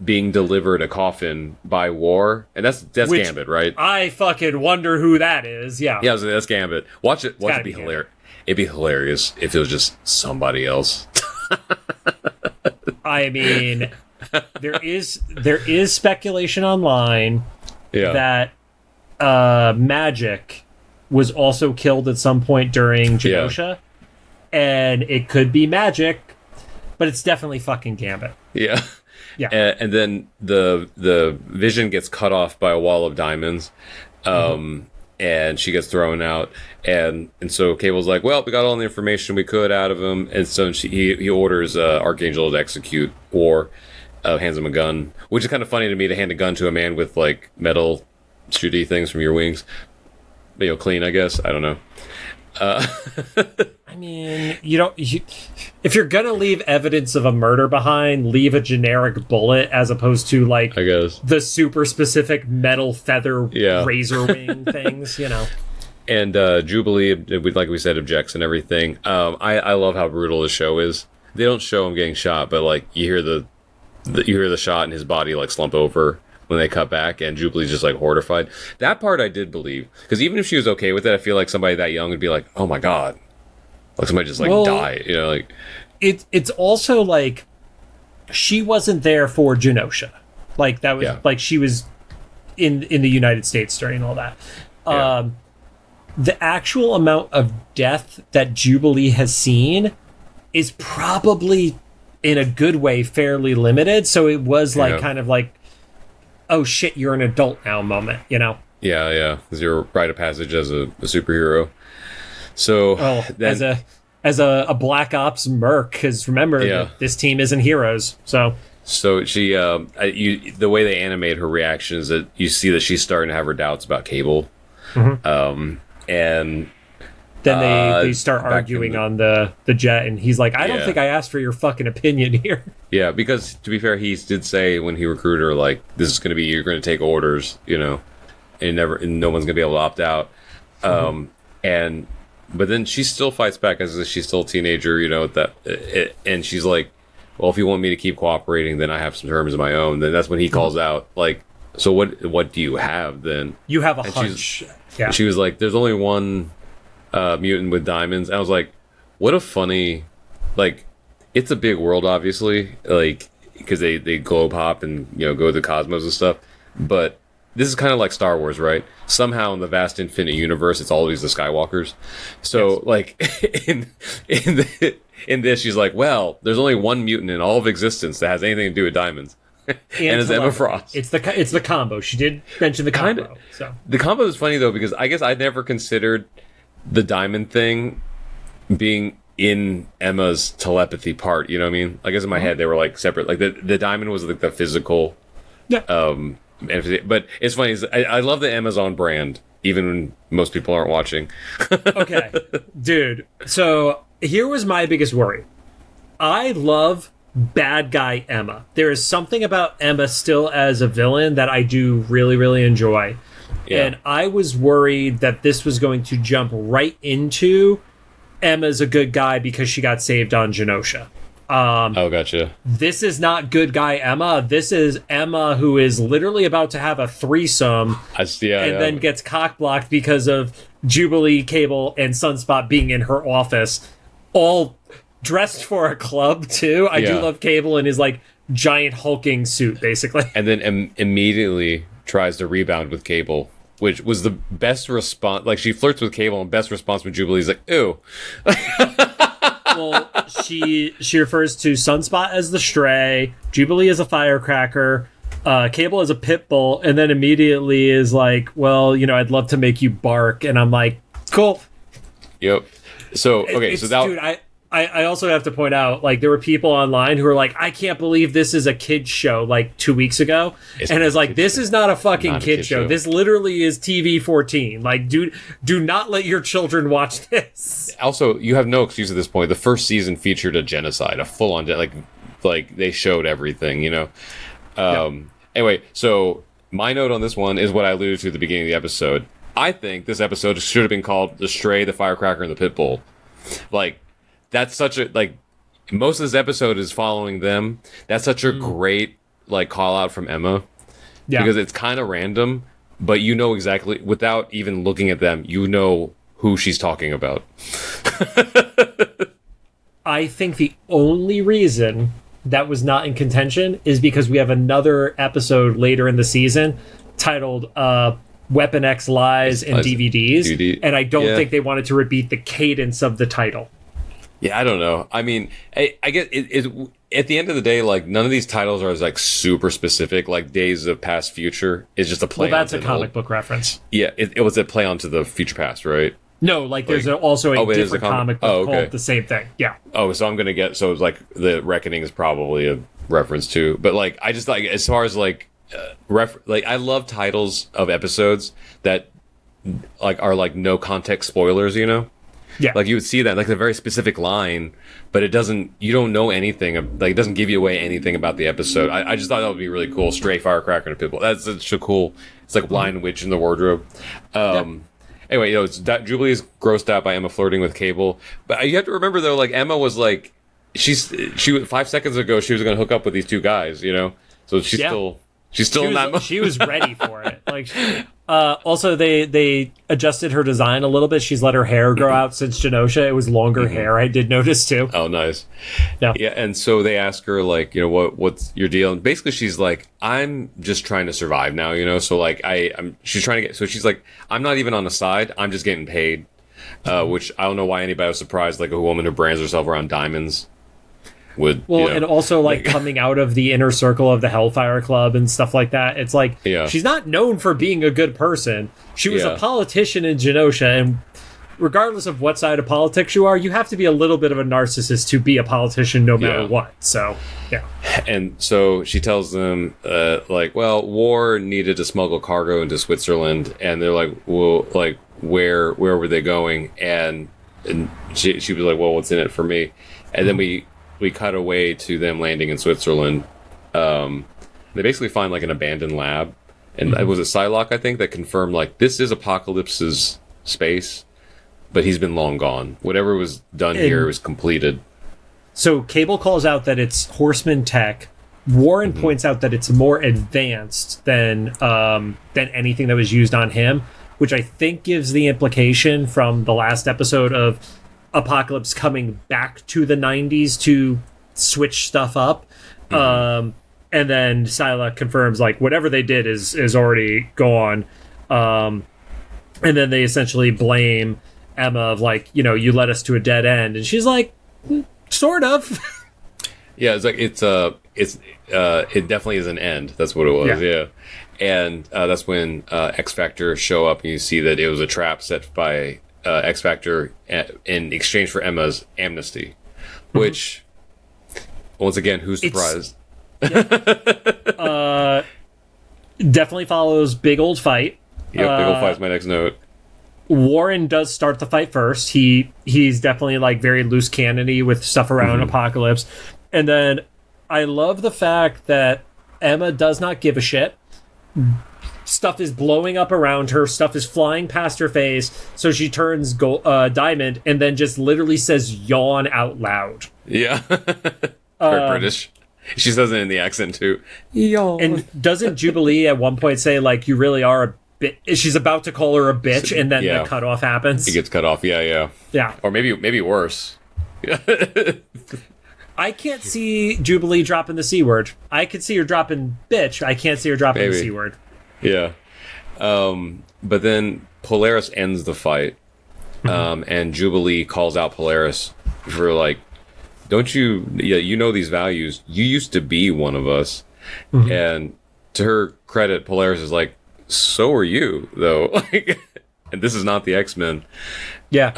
S2: being delivered a coffin by War, and that's Gambit, right?
S1: I fucking wonder who that is. Yeah,
S2: so that's Gambit. Watch it be hilarious. It'd be hilarious if it was just somebody else.
S1: I mean, there is speculation online that Magic was also killed at some point during Genosha, and it could be Magic, but it's definitely fucking Gambit.
S2: Yeah.
S1: Yeah.
S2: And then the Vision gets cut off by a wall of diamonds, and she gets thrown out, and so Cable's like, well, we got all the information we could out of him, and so he orders Archangel to execute War, hands him a gun, which is kind of funny to me, to hand a gun to a man with like metal shooty things from your wings. You know, clean, I guess. I don't know.
S1: I mean, if you're gonna leave evidence of a murder behind, leave a generic bullet as opposed to like,
S2: I guess,
S1: the super specific metal feather razor wing things, you know. And
S2: Jubilee, like we said, objects and everything. I love how brutal the show is. They don't show him getting shot, but like you hear the shot and his body like slump over when they cut back, and Jubilee's just like horrified. That part I did believe, because even if she was okay with it, I feel like somebody that young would be like, oh my god, like somebody just like die, you know, like
S1: it's also like she wasn't there for Genosha, like that was like she was in the United States during all that. The actual amount of death that Jubilee has seen is probably in a good way fairly limited, so it was like kind of like, oh shit, you're an adult now moment, you know?
S2: Yeah. Because you're a rite of passage as a superhero. So
S1: then, as a Black Ops merc, because remember, this team isn't heroes. So
S2: she, the way they animate her reactions, that you see that she's starting to have her doubts about Cable, and
S1: then they start arguing on the jet, and he's like, I don't think I asked for your fucking opinion here.
S2: Yeah, because to be fair, he did say when he recruited her, like, this is going to be, you're going to take orders, you know, and no one's going to be able to opt out. But then she still fights back as if she's still a teenager, you know, and she's like, well, if you want me to keep cooperating, then I have some terms of my own. Then that's when he calls out, like, so what do you have then?
S1: You have a hunch.
S2: She was like, there's only one mutant with diamonds. And I was like, what a funny, like, it's a big world, obviously, like, because they globe hop and, you know, go to the cosmos and stuff. But this is kind of like Star Wars, right? Somehow in the vast infinite universe, it's always the Skywalkers. So, like, in this, she's like, well, there's only one mutant in all of existence that has anything to do with diamonds. And it's Emma Frost.
S1: It's the combo. She did mention the combo. So
S2: the combo is funny, though, because I guess I never considered the diamond thing being in Emma's telepathy part, you know what I mean? I guess in my head they were like separate. Like the diamond was like the physical, but it's funny. I love the Amazon brand even when most people aren't watching.
S1: Okay, dude. So here was my biggest worry. I love bad guy Emma. There is something about Emma still as a villain that I do really, really enjoy. Yeah. And I was worried that this was going to jump right into Emma's a good guy because she got saved on Genosha.
S2: Oh, gotcha.
S1: This is not good guy Emma. This is Emma who is literally about to have a threesome then gets cock-blocked because of Jubilee, Cable, and Sunspot being in her office, all dressed for a club, too. I do love Cable in his, like, giant hulking suit, basically.
S2: And then immediately tries to rebound with Cable, which was the best response. Like, she flirts with Cable, and best response from Jubilee's like, ew.
S1: Well, she refers to Sunspot as the stray, Jubilee as a firecracker, Cable as a pit bull, and then immediately is like, well, you know, I'd love to make you bark. And I'm like, cool.
S2: Yep. So, okay, so that...
S1: Dude, I also have to point out, like, there were people online who were like, I can't believe this is a kid's show, like, 2 weeks ago. And it's like, this is not a fucking kid show. This literally is TV 14. Like, do not let your children watch this.
S2: Also, you have no excuse at this point. The first season featured a genocide, a full-on, like they showed everything, you know? Anyway, so my note on this one is what I alluded to at the beginning of the episode. I think this episode should have been called The Stray, the Firecracker, and the Pitbull. Like, that's such a, like, most of this episode is following them. That's such a great, like, call out from Emma. Yeah. Because it's kind of random, but you know exactly, without even looking at them, you know who she's talking about.
S1: I think the only reason that was not in contention is because we have another episode later in the season titled Weapon X Lies and DVDs. And I don't think they wanted to repeat the cadence of the title.
S2: Yeah, I don't know. I mean, I get it. At the end of the day, like, none of these titles are like super specific. Like Days of Past Future is just a play.
S1: Well, that's a comic book reference.
S2: Yeah, it was a play onto the Future Past, right?
S1: No, like there's also a different comic book called the same thing. Yeah.
S2: Oh, so I'm gonna get it's like the Reckoning is probably a reference to, but like I just like as far as like like I love titles of episodes that like are like no context spoilers, you know. Yeah. Like you would see that like a very specific line, but you don't know anything. Like it doesn't give you away anything about the episode. I just thought that would be really cool. Stray, Firecracker, and a Pitbull. That's such a cool. It's like Blind Witch in the Wardrobe. Anyway, you know, Jubilee is grossed out by Emma flirting with Cable, but you have to remember though, like Emma was like, she 5 seconds ago she was going to hook up with these two guys, you know, so she's still in that mode.
S1: She was ready for it. Like, also they adjusted her design a little bit. She's let her hair grow out since Genosha. It was longer hair. I did notice too.
S2: Oh, nice. Yeah. And so they ask her like, you know, what's your deal? And basically she's like, I'm just trying to survive now, you know. So like she's trying to get. So she's like, I'm not even on the side. I'm just getting paid. Which I don't know why anybody was surprised. Like a woman who brands herself around diamonds.
S1: And also like coming out of the inner circle of the Hellfire Club and stuff like that. It's like she's not known for being a good person. She was a politician in Genosha, and regardless of what side of politics you are, you have to be a little bit of a narcissist to be a politician no matter what. So
S2: and so she tells them like, well, war needed to smuggle cargo into Switzerland, and they're like, well, like where were they going? And she was like, well, what's in it for me? And then we cut away to them landing in Switzerland. They basically find like an abandoned lab, and it was a Psylocke, I think, that confirmed like this is Apocalypse's space, but he's been long gone. Whatever was done here was completed.
S1: So Cable calls out that it's Horseman tech. Warren points out that it's more advanced than anything that was used on him, which I think gives the implication from the last episode of Apocalypse coming back to the 90s to switch stuff up. And then Psylocke confirms like whatever they did is already gone. And then they essentially blame Emma of like, you know, you led us to a dead end. And she's like, sort of.
S2: Yeah, it's like it definitely is an end. That's what it was. Yeah. And that's when X Factor show up and you see that it was a trap set by X Factor in exchange for Emma's amnesty, which once again, who's surprised?
S1: Definitely follows big old fight.
S2: Yep, big ol' fight's my next note.
S1: Warren does start the fight first. He's definitely like very loose cannony with stuff around Apocalypse. And then I love the fact that Emma does not give a shit. Stuff is blowing up around her. Stuff is flying past her face. So she turns Diamond and then just literally says yawn out loud.
S2: Yeah. Very British. She says it in the accent too. Yawn.
S1: And doesn't Jubilee at one point say, like, you really are a bitch? She's about to call her a bitch, and then the cutoff happens.
S2: He gets cut off. Yeah. Or maybe worse.
S1: I can't see Jubilee dropping the C word. I could see her dropping bitch. I can't see her dropping the C word.
S2: Yeah. But then Polaris ends the fight. And Jubilee calls out Polaris for, like, don't you... Yeah, you know these values. You used to be one of us. And to her credit, Polaris is like, so are you, though. And this is not the X-Men.
S1: Yeah.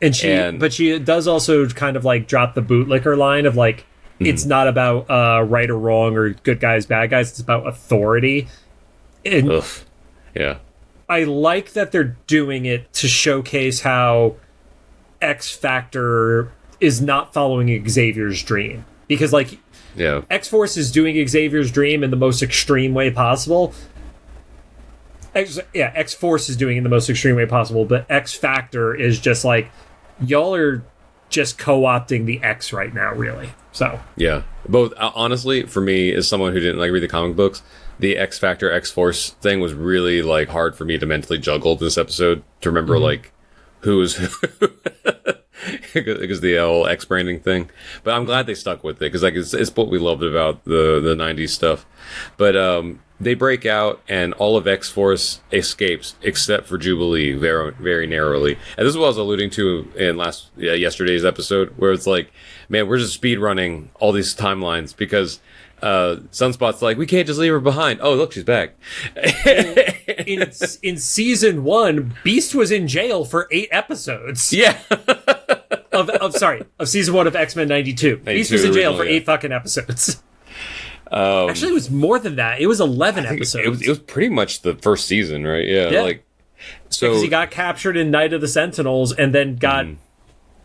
S1: But she does also kind of like drop the bootlicker line of like, it's not about right or wrong or good guys, bad guys. It's about authority. And
S2: yeah,
S1: I like that they're doing it to showcase how X-Factor is not following Xavier's dream. Because like, X-Force is doing Xavier's dream in the most extreme way possible. X-Force is doing it in the most extreme way possible, but X-Factor is just like, y'all are just co-opting the X right now, really. So
S2: yeah, both honestly, for me, as someone who didn't like read the comic books, the X-Factor X-Force thing was really like hard for me to mentally juggle this episode to remember like who is who. Because the whole X branding thing, but I'm glad they stuck with it because like it's what we loved about the 90s stuff. But they break out and all of X-Force escapes except for Jubilee very, very narrowly. And this is what I was alluding to in yesterday's episode, where it's like, man, we're just speed running all these timelines because Sunspot's like, we can't just leave her behind. Oh, look, she's back.
S1: in season 1, Beast was in jail for 8 episodes.
S2: Yeah.
S1: of season 1 of X-Men 92. Beast was in jail for 8 fucking episodes. Actually, it was more than that. It was 11 episodes.
S2: It was pretty much the first season, right? Yeah. Like, so
S1: because he got captured in Night of the Sentinels and then got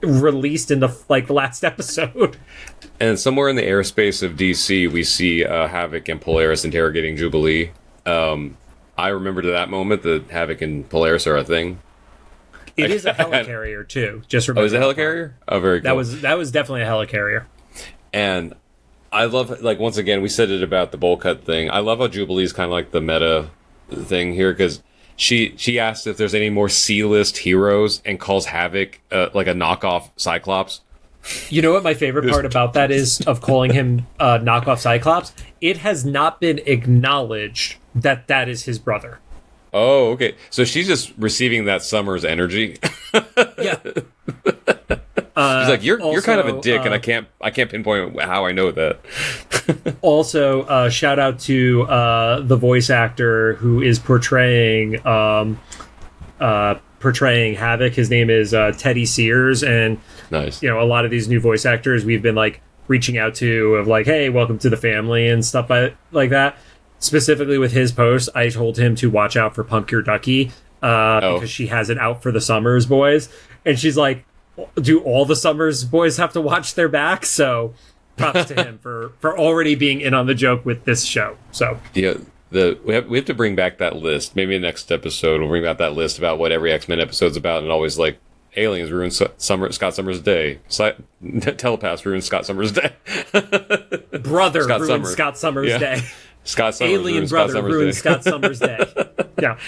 S1: released in the last episode.
S2: And somewhere in the airspace of DC, we see Havoc and Polaris interrogating Jubilee. I remember to that moment that Havoc and Polaris are a thing.
S1: It is a helicarrier too. Just remember.
S2: Oh, is it a helicarrier? Oh, very cool.
S1: That was definitely a helicarrier.
S2: And I love, like, once again, we said it about the bowl cut thing. I love how Jubilee's kind of like the meta thing here because she asks if there's any more C-list heroes and calls Havoc like a knockoff Cyclops.
S1: You know what my favorite part about that is of calling him knockoff Cyclops? It has not been acknowledged that is his brother.
S2: Oh, okay. So she's just receiving that Summers energy.
S1: Yeah.
S2: She's like, you're kind of a dick, and I can't pinpoint how I know that.
S1: Also, shout out to the voice actor who is portraying Havoc. His name is Teddy Sears, and
S2: nice.
S1: You know, a lot of these new voice actors we've been like reaching out to of like, hey, welcome to the family and stuff like that. Specifically with his post, I told him to watch out for Punk Your Ducky because she has it out for the Summers boys, and she's like, do all the Summers boys have to watch their back? So props to him for already being in on the joke with this show. So
S2: yeah, we have to bring back that list. Maybe in the next episode we'll bring back that list about what every X-Men episode's about, and always like aliens ruined Scott Summers' day. Telepaths ruined Scott Summers' day.
S1: Brother ruined Scott Summers' day.
S2: Scott Summers
S1: alien brother ruined Scott Summers' day. Yeah.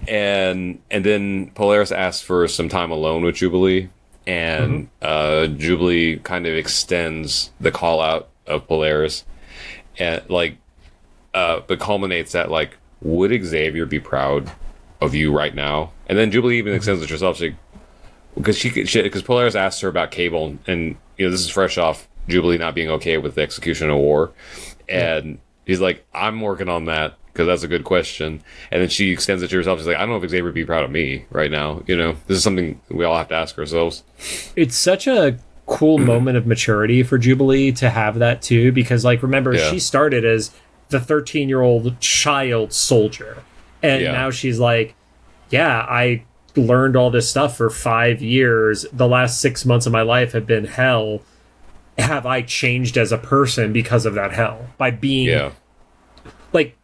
S2: And then Polaris asks for some time alone with Jubilee, and Jubilee kind of extends the call out of Polaris, and but culminates at like, would Xavier be proud of you right now? And then Jubilee even extends it herself, because Polaris asks her about Cable, and you know this is fresh off Jubilee not being okay with the execution of war, and he's like, I'm working on that. Because that's a good question. And then she extends it to herself. She's like, I don't know if Xavier would be proud of me right now. You know, this is something we all have to ask ourselves.
S1: It's such a cool moment of maturity for Jubilee to have that too. Because, like, remember, she started as the 13-year-old child soldier. And now she's like, yeah, I learned all this stuff for 5 years. The last 6 months of my life have been hell. Have I changed as a person because of that hell? By being like,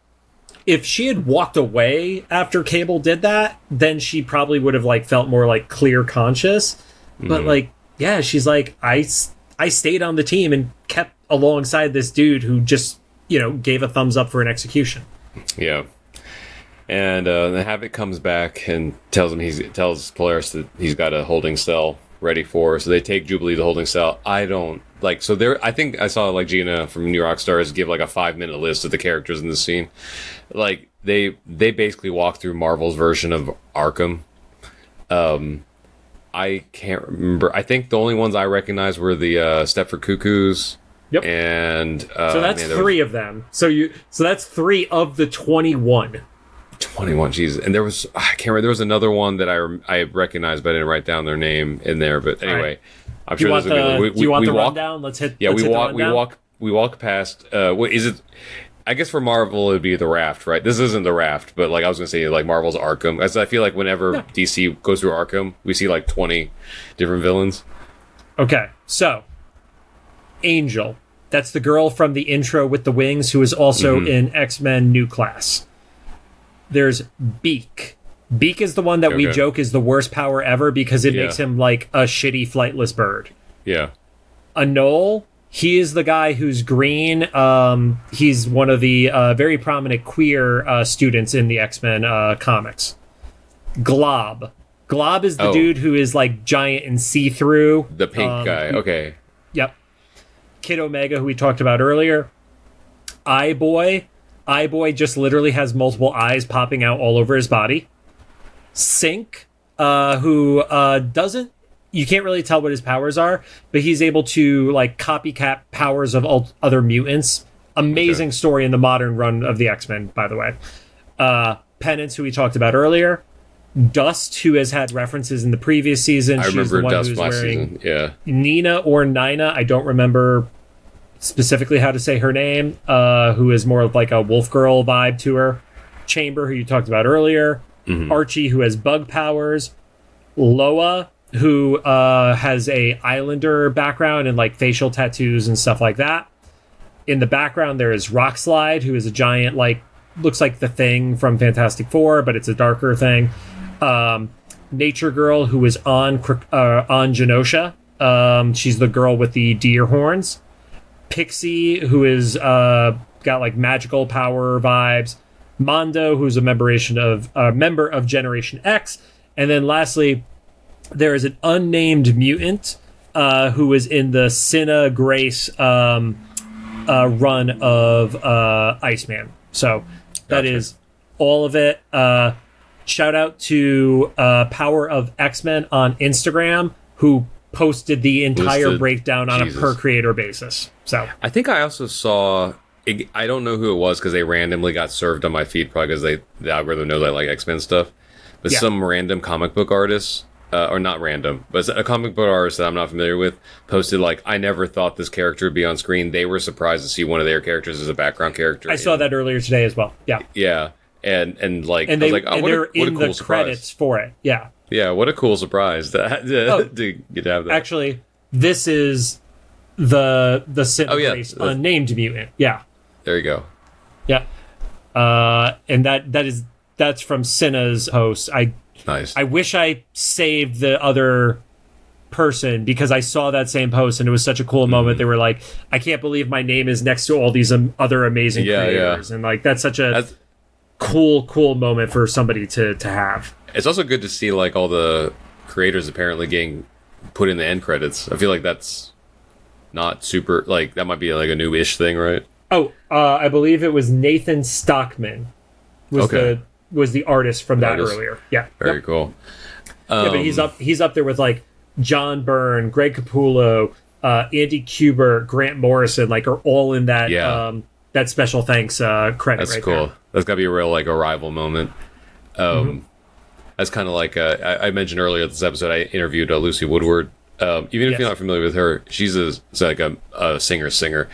S1: if she had walked away after Cable did that, then she probably would have like felt more like clear conscious. But like, yeah, she's like, I stayed on the team and kept alongside this dude who just, gave a thumbs up for an execution.
S2: Yeah. And then Havoc comes back and tells Polaris that he's got a holding cell ready for her. So they take Jubilee to the holding cell. I don't like, so there, I think I saw like Gina from New Rock Stars give like a 5-minute list of the characters in the scene. Like they basically walk through Marvel's version of Arkham. I can't remember. I think the only ones I recognized were the Stepford Cuckoos.
S1: Yep.
S2: And
S1: so that's 3 of them. So that's 3 of the 21.
S2: 21, jeez. And there was, I can't remember, there was another one that I recognized, but I didn't write down their name in there. But anyway, right. I'm sure there's a good.
S1: Do you want the rundown? Let's hit.
S2: Yeah,
S1: we
S2: walk past. What is it? I guess for Marvel it'd be the Raft, right? This isn't the Raft, but like I was gonna say, like Marvel's Arkham. As I feel like whenever DC goes through Arkham, we see like 20 different villains.
S1: Okay, so Angel, that's the girl from the intro with the wings, who is also in X-Men New Class. There's Beak. Beak is the one that we joke is the worst power ever because it makes him like a shitty flightless bird.
S2: Yeah.
S1: Anole, he is the guy who's green. He's one of the very prominent queer students in the X-Men comics. Glob. Glob is the dude who is like giant and see-through.
S2: The pink guy. Okay.
S1: Yep. Kid Omega, who we talked about earlier. Eye-Boy just literally has multiple eyes popping out all over his body. Sync, who doesn't... You can't really tell what his powers are, but he's able to like copycat powers of other mutants. Amazing story in the modern run of the X-Men, by the way. Penance, who we talked about earlier. Dust, who has had references in the previous season.
S2: I remember
S1: the one
S2: Dust
S1: who's
S2: last
S1: wearing
S2: season. Yeah.
S1: Nina or Nina, I don't remember specifically how to say her name, who is more of like a wolf girl vibe to her. Chamber, who you talked about earlier. Archie, who has bug powers. Loa, who has a Islander background and like facial tattoos and stuff like that. In the background, there is Rockslide, who is a giant, like, looks like the Thing from Fantastic Four, but it's a darker thing. Nature Girl, who is on Genosha. She's the girl with the deer horns. Pixie, who is got like magical power vibes. Mondo, who's a member of Generation X. And then lastly, there is an unnamed mutant who is in the Cinna Grace run of Iceman. So that is all of it. Shout out to Power of X-Men on Instagram, who posted the entire breakdown on a per creator basis. So
S2: I think I also saw, I don't know who it was because they randomly got served on my feed, probably because the algorithm knows I like X-Men stuff, but some random comic book artist, or not random, but a comic book artist that I'm not familiar with, posted like, I never thought this character would be on screen. They were surprised to see one of their characters as a background character.
S1: I saw that earlier today as well. Yeah.
S2: Yeah. And I was like, oh,
S1: they're
S2: what a
S1: in
S2: cool
S1: the
S2: surprise.
S1: Credits for it. Yeah.
S2: Yeah, what a cool surprise to get to have that.
S1: Actually, this is the Cinna Grace unnamed mutant. Yeah.
S2: There you go.
S1: Yeah. And that's from Cinna's post.
S2: Nice.
S1: I wish I saved the other person because I saw that same post and it was such a cool moment. They were like, I can't believe my name is next to all these other amazing creators. And like, that's such a cool moment for somebody to have.
S2: It's also good to see like all the creators apparently getting put in the end credits. I feel like that's not super, like that might be like a new-ish thing, right?
S1: Oh, I believe it was Nathan Stockman was the artist from that earlier. Yeah.
S2: Very cool.
S1: Yeah, but he's up there with like John Byrne, Greg Capullo, Andy Kubert, Grant Morrison, like are all in that that special thanks credit.
S2: That's cool.
S1: There.
S2: That's gotta be a real like arrival moment. That's kind of like I mentioned earlier this episode. I interviewed Lucy Woodward. Even if you're not familiar with her, she's like a singer,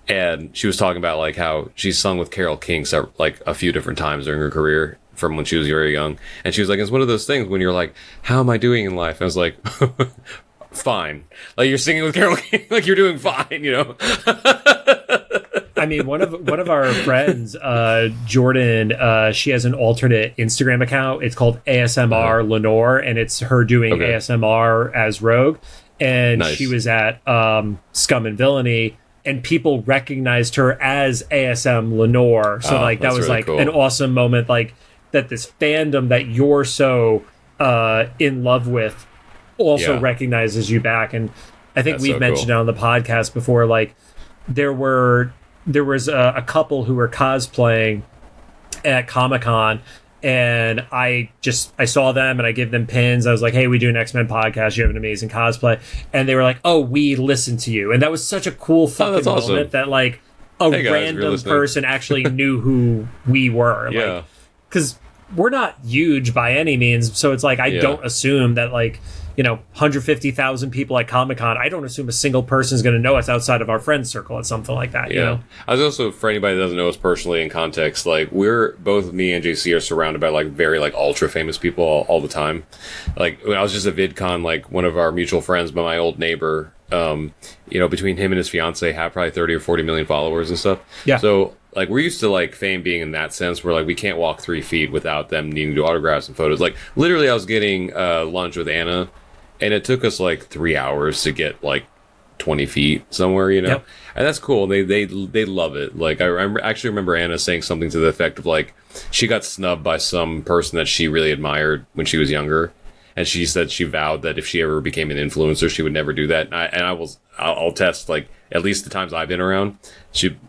S2: and she was talking about like how she's sung with Carole King like a few different times during her career from when she was very young, and she was like, it's one of those things when you're like, how am I doing in life? And I was like, fine. Like, you're singing with Carole King, like you're doing fine, you know.
S1: I mean, one of our friends, Jordan, she has an alternate Instagram account. It's called ASMR Lenore, and it's her doing ASMR as Rogue. And she was at Scum and Villainy, and people recognized her as ASM Lenore. So like that was really like cool. An awesome moment, like that this fandom that you're so in love with also recognizes you back. And I think we've mentioned it on the podcast before, like there was a couple who were cosplaying at Comic-Con, and I saw them and I gave them pins. I was like, hey, we do an X-Men podcast. You have an amazing cosplay. And they were like, oh, we listen to you. And that was such a cool fucking moment that like a random person actually knew who we were.
S2: Yeah.
S1: Like, because we're not huge by any means. So it's like, I don't assume that like, 150,000 people at Comic-Con, I don't assume a single person is going to know us outside of our friends circle at something like that. You know?
S2: I was also, for anybody that doesn't know us personally in context, like we're both, me and JC are surrounded by like very like ultra famous people all the time. Like when I was just at VidCon, like one of our mutual friends, but my old neighbor, between him and his fiance have probably 30 or 40 million followers and stuff.
S1: Yeah.
S2: So like we're used to like fame being in that sense where like we can't walk 3 feet without them needing to do autographs and photos. Like literally I was getting lunch with Anna, and it took us like 3 hours to get like 20 feet somewhere, Yep. And that's cool. They love it. Like I actually remember Anna saying something to the effect of like she got snubbed by some person that she really admired when she was younger, and she said she vowed that if she ever became an influencer, she would never do that. I'll test, like at least the times I've been around,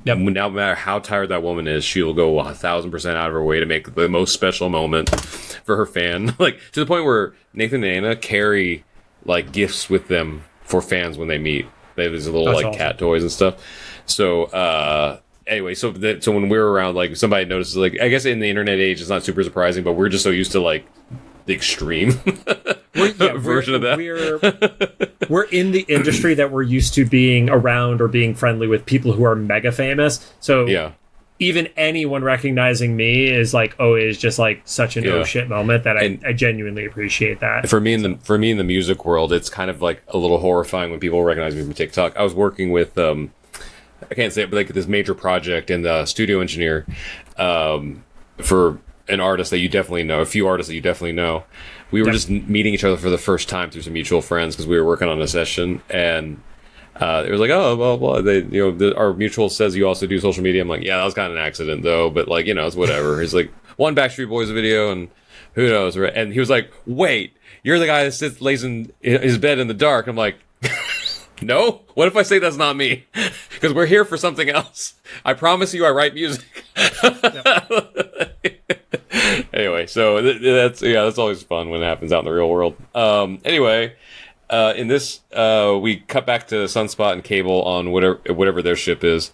S2: no matter how tired that woman is, she'll go 1,000% out of her way to make the most special moment for her fan. Like to the point where Nathan and Anna carry like gifts with them for fans when they meet. They have these little awesome cat toys and stuff. So anyway, so when we're around, like somebody notices, like I guess in the internet age it's not super surprising, but we're just so used to like the extreme version of that. We're in the industry that we're used to being around or being friendly with people who are mega famous. So even anyone recognizing me is like, is just like such an oh shit moment that I genuinely appreciate that. For me in the music world, it's kind of like a little horrifying when people recognize me from TikTok. I was working with I can't say it, but like this major project and the studio engineer for an artist that you definitely know, a few artists that you definitely know. We were just meeting each other for the first time through some mutual friends because we were working on a session, and it was like, oh, well, our mutual says you also do social media. I'm like, yeah, that was kind of an accident though, but like, it's whatever. He's like, one Backstreet Boys video, and who knows? And he was like, wait, you're the guy that lays in his bed in the dark. I'm like, no. What if I say that's not me? Because we're here for something else. I promise you, I write music. Anyway, so that's always fun when it happens out in the real world. Anyway. In this, we cut back to Sunspot and Cable on whatever their ship is,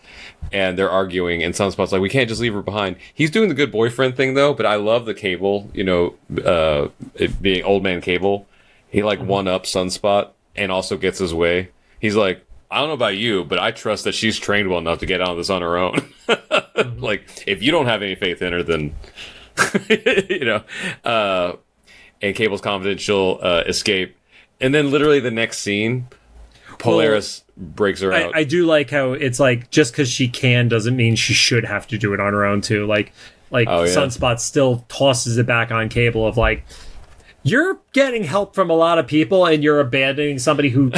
S2: and they're arguing, and Sunspot's like, we can't just leave her behind. He's doing the good boyfriend thing, though, but I love the Cable, it being old man Cable. He, like, one-ups Sunspot and also gets his way. He's like, I don't know about you, but I trust that she's trained well enough to get out of this on her own. Like, if you don't have any faith in her, then, and Cable's confident she'll escape. And then literally the next scene, Polaris breaks her out.
S1: I do like how it's like, just because she can doesn't mean she should have to do it on her own too. Like Sunspot still tosses it back on Cable of like, you're getting help from a lot of people and you're abandoning somebody who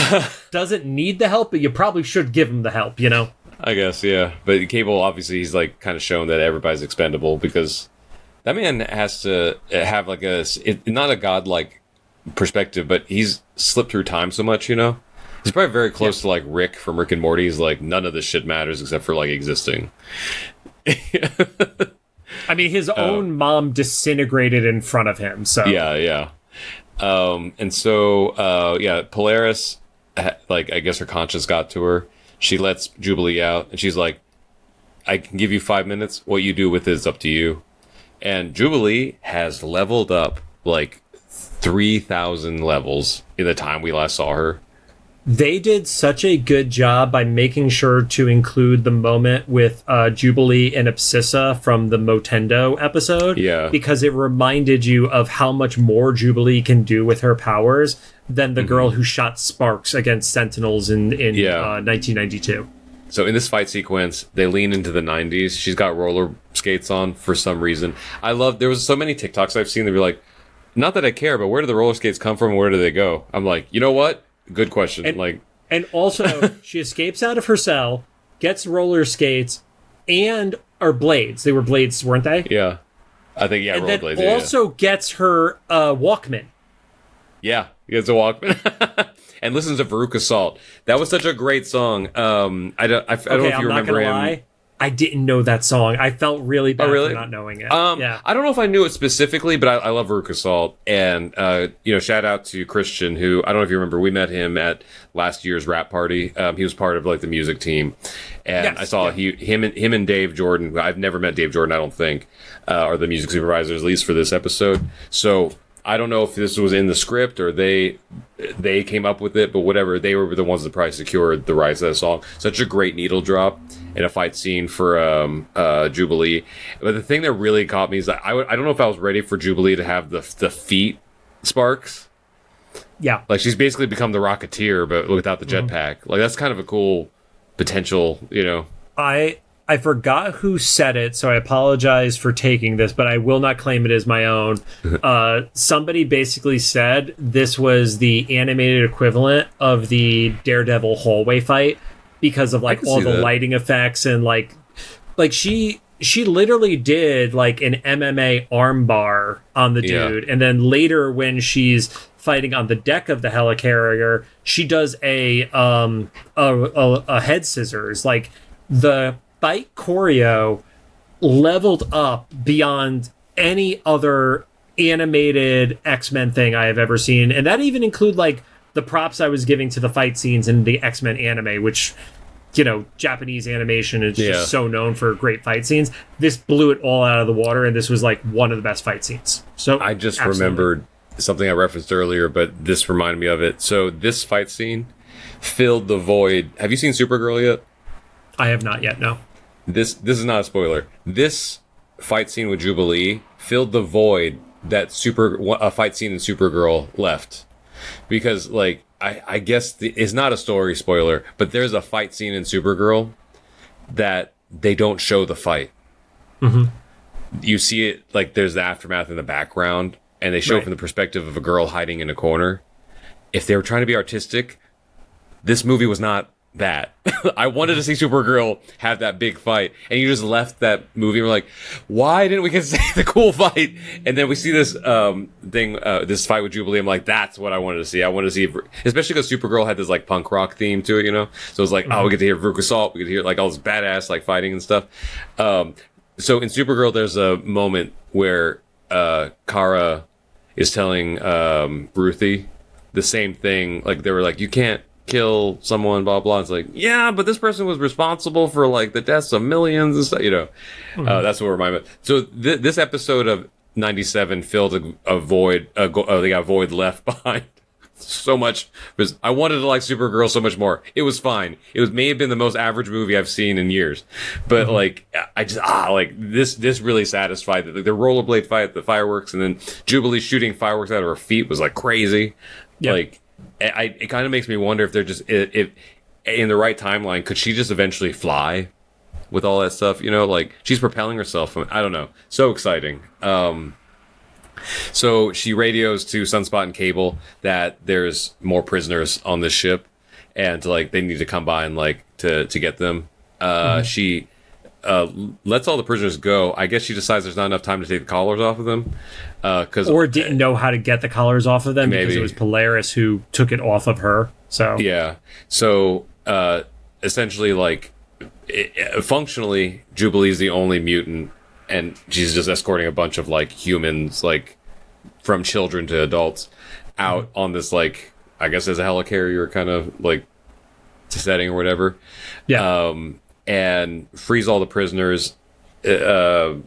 S1: doesn't need the help, but you probably should give him the help,
S2: I guess, yeah. But Cable, obviously, he's like kind of shown that everybody's expendable because that man has to have like not a godlike perspective, but he's slipped through time so much, he's probably very close to like Rick from Rick and Morty. He's like, none of this shit matters except for like existing.
S1: I mean, his own mom disintegrated in front of him, so
S2: yeah. And so Polaris, like, I guess her conscience got to her. She lets Jubilee out, and she's like, I can give you 5 minutes. What you do with it is up to you. And Jubilee has leveled up like 3,000 levels in the time we last saw her.
S1: They did such a good job by making sure to include the moment with Jubilee and Abscissa from the Motendo episode.
S2: Yeah.
S1: Because it reminded you of how much more Jubilee can do with her powers than the girl who shot sparks against Sentinels in 1992.
S2: So in this fight sequence, they lean into the 90s. She's got roller skates on for some reason. There was so many TikToks I've seen that be like, not that I care, but where do the roller skates come from? Where do they go? I'm like, you know what? Good question.
S1: And also, she escapes out of her cell, gets roller skates, or blades. They were blades, weren't they?
S2: Yeah. I think,
S1: and
S2: roller
S1: then
S2: blades.
S1: Also gets her Walkman.
S2: Yeah, he gets a Walkman. And listens to Veruca Salt. That was such a great song. I don't know if you remember
S1: not gonna
S2: him.
S1: Lie. I didn't know that song. I felt really bad
S2: really?
S1: for not knowing it.
S2: Yeah. I don't know if I knew it specifically, but I love Veruca Salt. And, shout out to Christian, who, I don't know if you remember, we met him at last year's rap party. He was part of, the music team. And I saw him and Dave Jordan. I've never met Dave Jordan, I don't think, are the music supervisors, at least for this episode. So I don't know if this was in the script or they came up with it, but whatever. They were the ones that probably secured the rights to that song. Such a great needle drop in a fight scene for Jubilee. But the thing that really caught me is that I don't know if I was ready for Jubilee to have the feet sparks.
S1: Yeah.
S2: She's basically become the Rocketeer, but without the jetpack. That's kind of a cool potential,
S1: I forgot who said it, so I apologize for taking this, but I will not claim it as my own. Somebody basically said this was the animated equivalent of the Daredevil hallway fight because of all the lighting effects and she literally did an MMA armbar on the dude, and then later when she's fighting on the deck of the helicarrier, she does a head scissors. The fight choreo leveled up beyond any other animated X-Men thing I have ever seen. And that even include the props I was giving to the fight scenes in the X-Men anime, which, Japanese animation is just so known for great fight scenes. This blew it all out of the water, and this was one of the best fight scenes. So
S2: I just remembered something I referenced earlier, but this reminded me of it. So this fight scene filled the void. Have you seen Supergirl yet?
S1: I have not yet, no.
S2: This is not a spoiler. This fight scene with Jubilee filled the void that a fight scene in Supergirl left. Because, I guess it's not a story spoiler, but there's a fight scene in Supergirl that they don't show the fight. Mm-hmm. You see it, there's the aftermath in the background, and they show it from the perspective of a girl hiding in a corner. If they were trying to be artistic, this movie was not that. I wanted to see Supergirl have that big fight, and you just left that movie and we're like, why didn't we get to see the cool fight? And then we see this this fight with Jubilee. I'm like, that's what I wanted to see. I wanted to see, especially because Supergirl had this punk rock theme to it, so it's oh, we get to hear Veruca Salt, we get to hear all this badass fighting and stuff. So in Supergirl there's a moment where Kara is telling Ruthie the same thing. They were you can't kill someone, blah blah. It's yeah, but this person was responsible for the deaths of millions and stuff. That's what reminded me. So this episode of 97 filled a void. They got void left behind. So much because I wanted to like Supergirl so much more. It was fine. It may have been the most average movie I've seen in years, but I just this really satisfied. The rollerblade fight, the fireworks, and then Jubilee shooting fireworks out of her feet was crazy. Yep. It kind of makes me wonder if they're just if in the right timeline, could she just eventually fly with all that stuff? She's propelling herself. I don't know. So exciting. So she radios to Sunspot and Cable that there's more prisoners on this ship, and they need to come by and to get them. She lets all the prisoners go. I guess she decides there's not enough time to take the collars off of them. Or
S1: didn't know how to get the collars off of them because it was Polaris who took it off of her. So
S2: yeah. So essentially, functionally, Jubilee's the only mutant, and she's just escorting a bunch of humans, from children to adults, out on this I guess as a helicarrier kind of setting or whatever.
S1: Yeah.
S2: And frees all the prisoners. Sunspot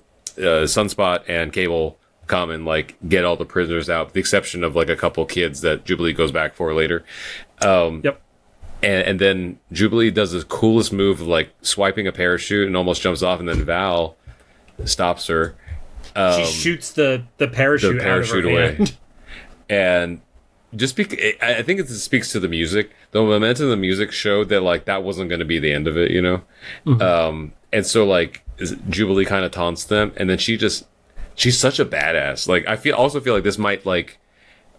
S2: and Cable come and get all the prisoners out, with the exception of a couple kids that Jubilee goes back for later.
S1: Yep.
S2: and then Jubilee does the coolest move of like swiping a parachute and almost jumps off, and then Val stops her.
S1: She shoots the parachute out of her
S2: away.
S1: hand.
S2: And just I think it speaks to the music. The momentum of the music showed that like that wasn't going to be the end of it, you know. And so like Jubilee kind of taunts them, and then she's such a badass. Like I also feel like this might like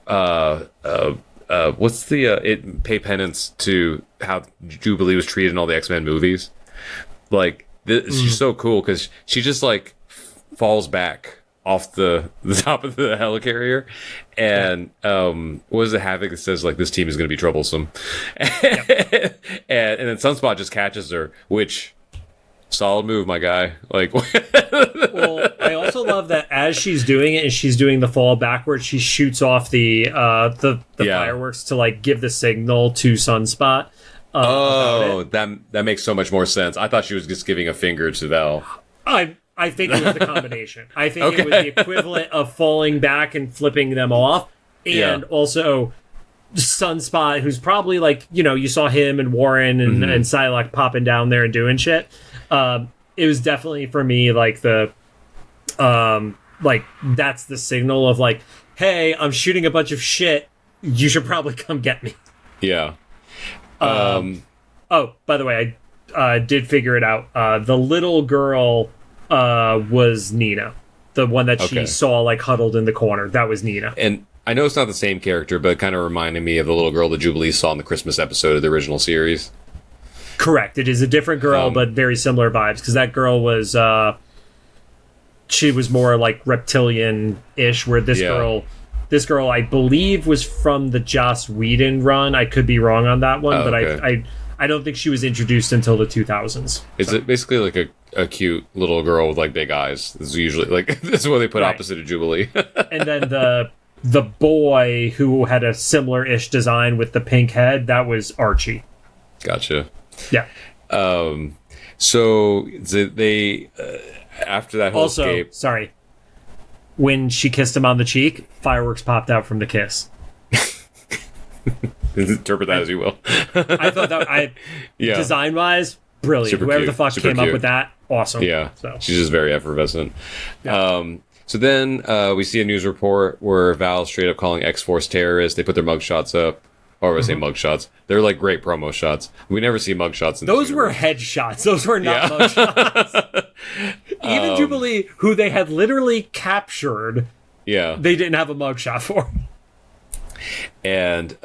S2: what's the it pay penance to how Jubilee was treated in all the X-Men movies. Like she's so cool because she just like falls back off the top of the helicarrier, and what is it, Havoc that says like this team is going to be troublesome, and then Sunspot just catches her, which solid move, my guy. Like,
S1: well, I also love that as she's doing it and she's doing the fall backwards, she shoots off the fireworks to like give the signal to Sunspot.
S2: That makes so much more sense. I thought she was just giving a finger to Val.
S1: I think it was the combination. I think it was the equivalent of falling back and flipping them off, and also Sunspot, who's probably like, you know, you saw him and Warren and Psylocke popping down there and doing shit. It was definitely for me like the like that's the signal of like, hey, I'm shooting a bunch of shit. You should probably come get me.
S2: Yeah.
S1: Oh, by the way, I did figure it out. The little girl was Nina, the one that she saw like huddled in the corner. That was Nina.
S2: And I know it's not the same character, but it kind of reminded me of the little girl that Jubilee saw in the Christmas episode of the original series.
S1: Correct. It is a different girl, but very similar vibes, because that girl was she was more like reptilian-ish, where this girl I believe was from the Joss Whedon run. I could be wrong on that one, but I don't think she was introduced until the 2000s.
S2: Is it basically like a cute little girl with like big eyes? This is usually like this is what they put opposite of Jubilee.
S1: And then the boy who had a similar-ish design with the pink head, that was Archie.
S2: Gotcha.
S1: Yeah.
S2: So they after that whole escape.
S1: Sorry. When she kissed him on the cheek, fireworks popped out from the kiss.
S2: Interpret that as you will.
S1: I thought that design-wise, brilliant.
S2: Super
S1: Whoever
S2: cute.
S1: the fuck
S2: Super
S1: came
S2: cute.
S1: up with that, awesome.
S2: Yeah.
S1: So
S2: she's just very effervescent.
S1: Yeah.
S2: So then we see a news report where Val's straight up calling X-Force terrorists. They put their mugshots up. Or I say mugshots. They're like great promo shots. We never see mugshots in
S1: those were headshots. Those were not mugshots. Even Jubilee, who they had literally captured, they didn't have a mugshot for.
S2: And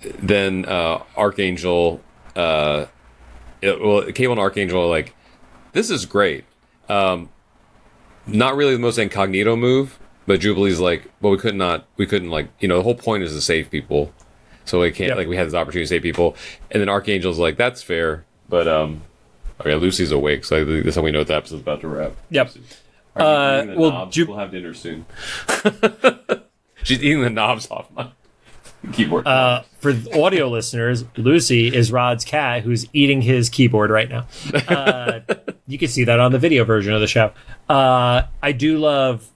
S2: then Archangel, Cable and Archangel are like, this is great. Not really the most incognito move, but Jubilee's like, well, we couldn't like, you know, the whole point is to save people. So we can't, like, we had this opportunity to save people. And then Archangel's like, that's fair. But, okay, Lucy's awake, so that's how we know the episode's about to wrap.
S1: Yep.
S2: We'll have dinner soon. She's eating the knobs off my keyboard.
S1: For audio listeners, Lucy is Rod's cat who's eating his keyboard right now. You can see that on the video version of the show. I do love,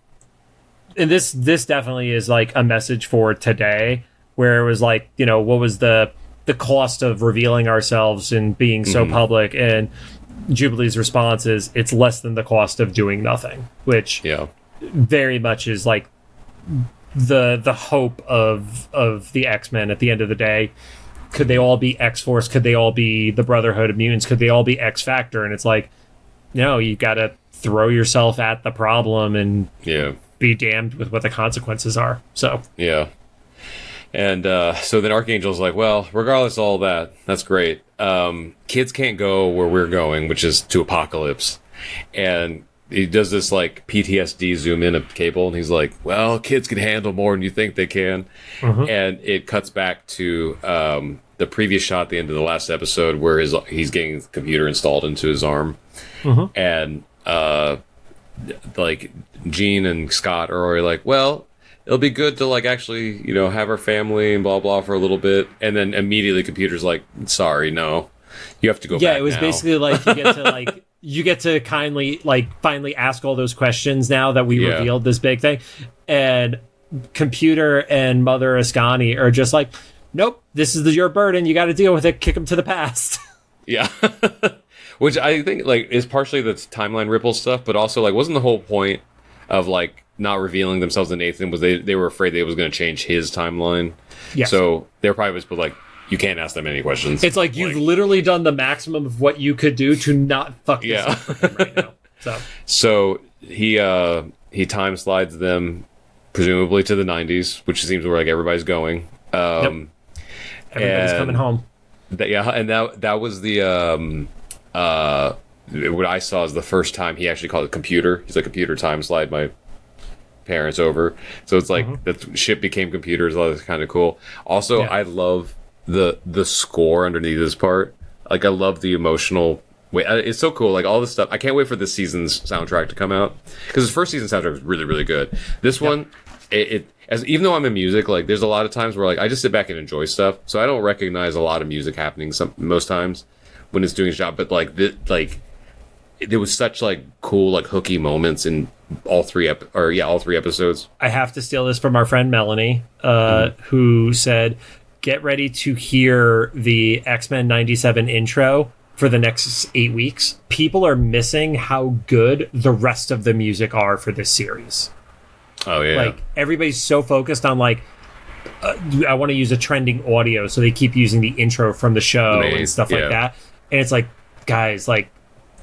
S1: and this definitely is like a message for today, where it was like, you know, what was the cost of revealing ourselves and being so public, and Jubilee's response is it's less than the cost of doing nothing, which very much is like the hope of the X-Men at the end of the day. Could they all be X-Force? Could they all be the Brotherhood of Mutants? Could they all be X-Factor? And it's like, no, you got to throw yourself at the problem and be damned with what the consequences are. So and so then Archangel's like, well, regardless of all that, that's great. Kids can't go where we're going, which is to Apocalypse. And he does this like PTSD zoom in of Cable, and he's like, well, kids can handle more than you think they can. And it cuts back to the previous shot at the end of the last episode where he's getting the computer installed into his arm. And like Jean and Scott are already like, well, it'll be good to like actually, you know, have our family and blah blah for a little bit. And then immediately computer's like, sorry, no, you have to go back. It was basically like you get to kindly like finally ask all those questions now that we revealed this big thing. And computer and Mother Ascani are just like, nope, this is your burden. You got to deal with it. Kick them to the past.
S2: Yeah. Which I think like is partially the timeline ripple stuff, but also like wasn't the whole point of like not revealing themselves to Nathan was they were afraid they was going to change his timeline.
S1: Yes.
S2: So they're probably just like, you can't ask them any questions.
S1: It's like you've literally done the maximum of what you could do to not fuck this up for him right now.
S2: So he time slides them presumably to the 90s, which seems where like everybody's going.
S1: Everybody's coming home.
S2: That was the what I saw is the first time he actually called it computer. He's like, computer time slide my parents over. So it's like the ship became computers. That's kind of cool. Also, I love the score underneath this part. Like I love the emotional way. It's so cool. Like all this stuff. I can't wait for this season's soundtrack to come out because his first season soundtrack was really, really good. This one, even though I'm in music, like there's a lot of times where like I just sit back and enjoy stuff. So I don't recognize a lot of music happening most times when it's doing its job. But like there was such like cool like hooky moments in all three episodes.
S1: I have to steal this from our friend Melanie, who said, "Get ready to hear the X-Men 97 intro for the next 8 weeks." People are missing how good the rest of the music are for this series.
S2: Oh yeah.
S1: Like everybody's so focused on like I want to use a trending audio, so they keep using the intro from the show and stuff like that. And it's like, guys, like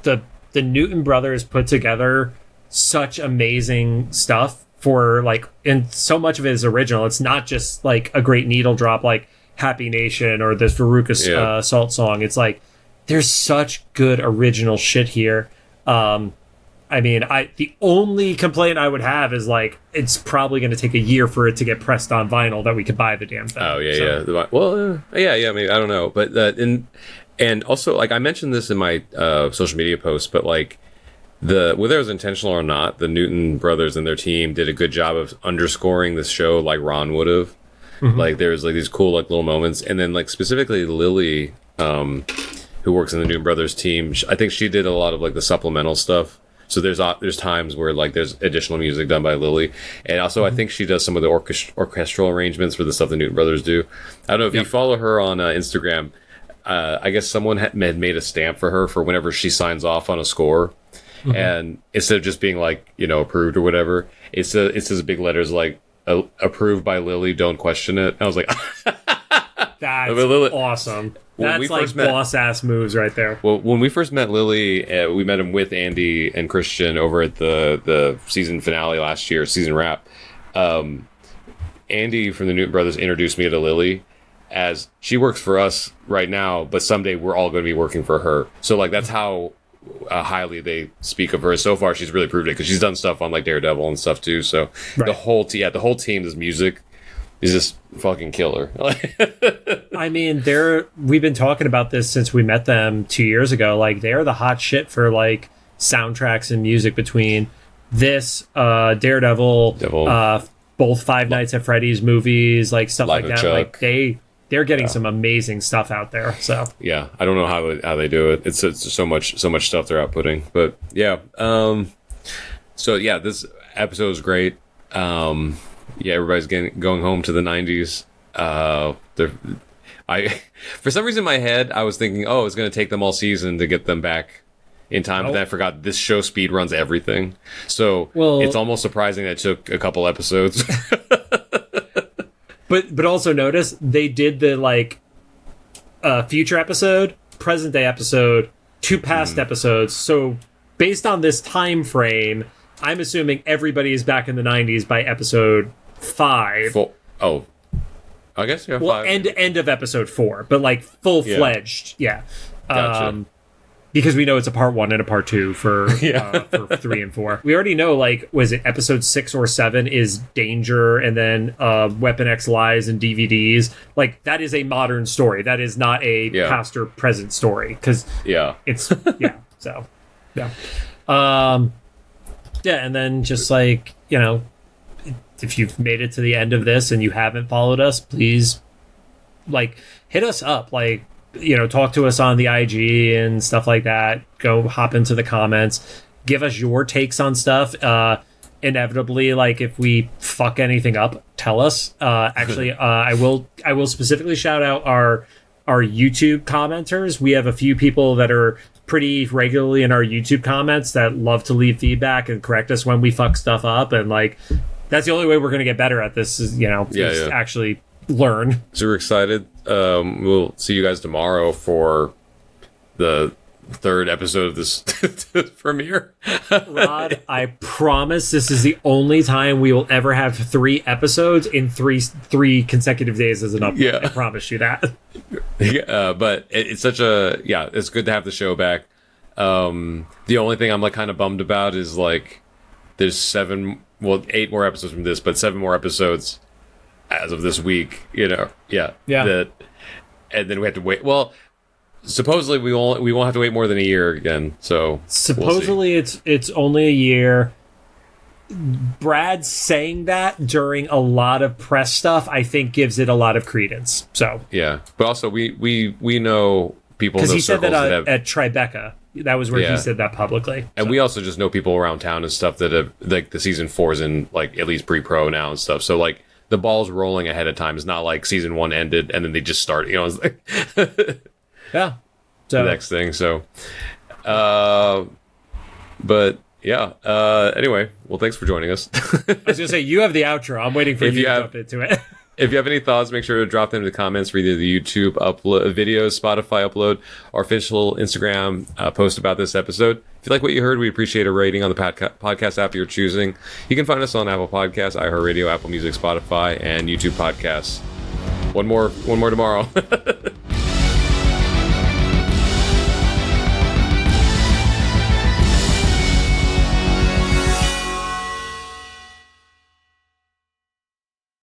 S1: the Newton brothers put together such amazing stuff for like, and so much of it is original. It's not just like a great needle drop like Happy Nation or this Veruca Salt song. It's like there's such good original shit here. I mean, the only complaint I would have is like it's probably going to take a year for it to get pressed on vinyl that we could buy the damn thing.
S2: Oh yeah, yeah. Well, yeah. I mean, I don't know, but and also like I mentioned this in my social media post, but like whether it was intentional or not, the Newton brothers and their team did a good job of underscoring this show like Ron would have. Like there's like these cool like little moments, and then like specifically Lily, who works in the Newton brothers team, I think she did a lot of like the supplemental stuff. So there's times where like there's additional music done by Lily, and also I think she does some of the orchestral arrangements for the stuff the Newton brothers do. I don't know if you follow her on Instagram. I guess someone had made a stamp for her for whenever she signs off on a score, and instead of just being like approved or whatever, it says big letters like approved by Lily. Don't question it. I was like,
S1: that's awesome. That's like boss-ass moves right there.
S2: Well, when we first met Lily, we met him with Andy and Christian over at the season finale last year, season wrap. Andy from the Newton Brothers introduced me to Lily as she works for us right now, but someday we're all going to be working for her. So, like, that's how highly they speak of her. So far, she's really proved it because she's done stuff on, like, Daredevil and stuff, too. So, the whole team, this music is just fucking killer.
S1: I mean, we've been talking about this since we met them 2 years ago. Like, they're the hot shit for like soundtracks and music between this, Daredevil, both Five Nights at Freddy's movies, like stuff like that. Chuck. Like they're getting some amazing stuff out there. So
S2: yeah, I don't know how they do it. It's so much stuff they're outputting. But yeah, so yeah, this episode is great. Yeah, everybody's going home to the 90s. For some reason in my head, I was thinking, it's going to take them all season to get them back in time. But then I forgot this show speed runs everything. So it's almost surprising that it took a couple episodes.
S1: But also notice they did the like future episode, present day episode, 2 past episodes. So based on this time frame, I'm assuming everybody is back in the 90s by episode 5.
S2: I guess yeah.
S1: Well,
S2: 5.
S1: end of episode 4, but like full fledged, yeah.
S2: Gotcha.
S1: Because we know it's a part 1 and a part 2 for 3 and 4. We already know, like, was it episode 6 or 7 is Danger, and then Weapon X Lies and DVDs. Like, that is a modern story. That is not a past or present story. Because it's so yeah. And then just like if you've made it to the end of this and you haven't followed us, please like hit us up, like talk to us on the IG and stuff like that. Go hop into the comments, give us your takes on stuff. inevitably, like, if we fuck anything up, tell us. Actually, I will specifically shout out our YouTube commenters. We have a few people that are pretty regularly in our YouTube comments that love to leave feedback and correct us when we fuck stuff up, and like that's the only way we're going to get better at this is actually learn.
S2: So we're excited. We'll see you guys tomorrow for the third episode of this premiere.
S1: Rod, I promise this is the only time we will ever have 3 episodes in three consecutive days as an upload. Yeah. I promise you that.
S2: Yeah, but it's such a it's good to have the show back. The only thing I'm like kind of bummed about is like there's 8 more episodes from this, but 7 more episodes as of this week. Yeah. And then we have to wait. Well, supposedly we won't have to wait more than a year again. So
S1: supposedly it's only a year. Brad saying that during a lot of press stuff, I think, gives it a lot of credence. So
S2: yeah, but also we know people
S1: because he said that at Tribeca. That was where he said that publicly.
S2: And we also just know people around town and stuff that have, like, the season 4's in like at least pre-pro now and stuff. So like the ball's rolling ahead of time. It's not like season 1 ended and then they just start. It's like
S1: yeah,
S2: the next thing. So, but. Yeah. Anyway, well, thanks for joining us.
S1: I was gonna say you have the outro. I'm waiting for you to jump into it.
S2: If you have any thoughts, make sure to drop them in the comments for either the YouTube upload videos, Spotify upload, or official Instagram post about this episode. If you like what you heard, we appreciate a rating on the podcast app you're choosing. You can find us on Apple Podcasts, iHeartRadio, Apple Music, Spotify, and YouTube Podcasts. One more tomorrow.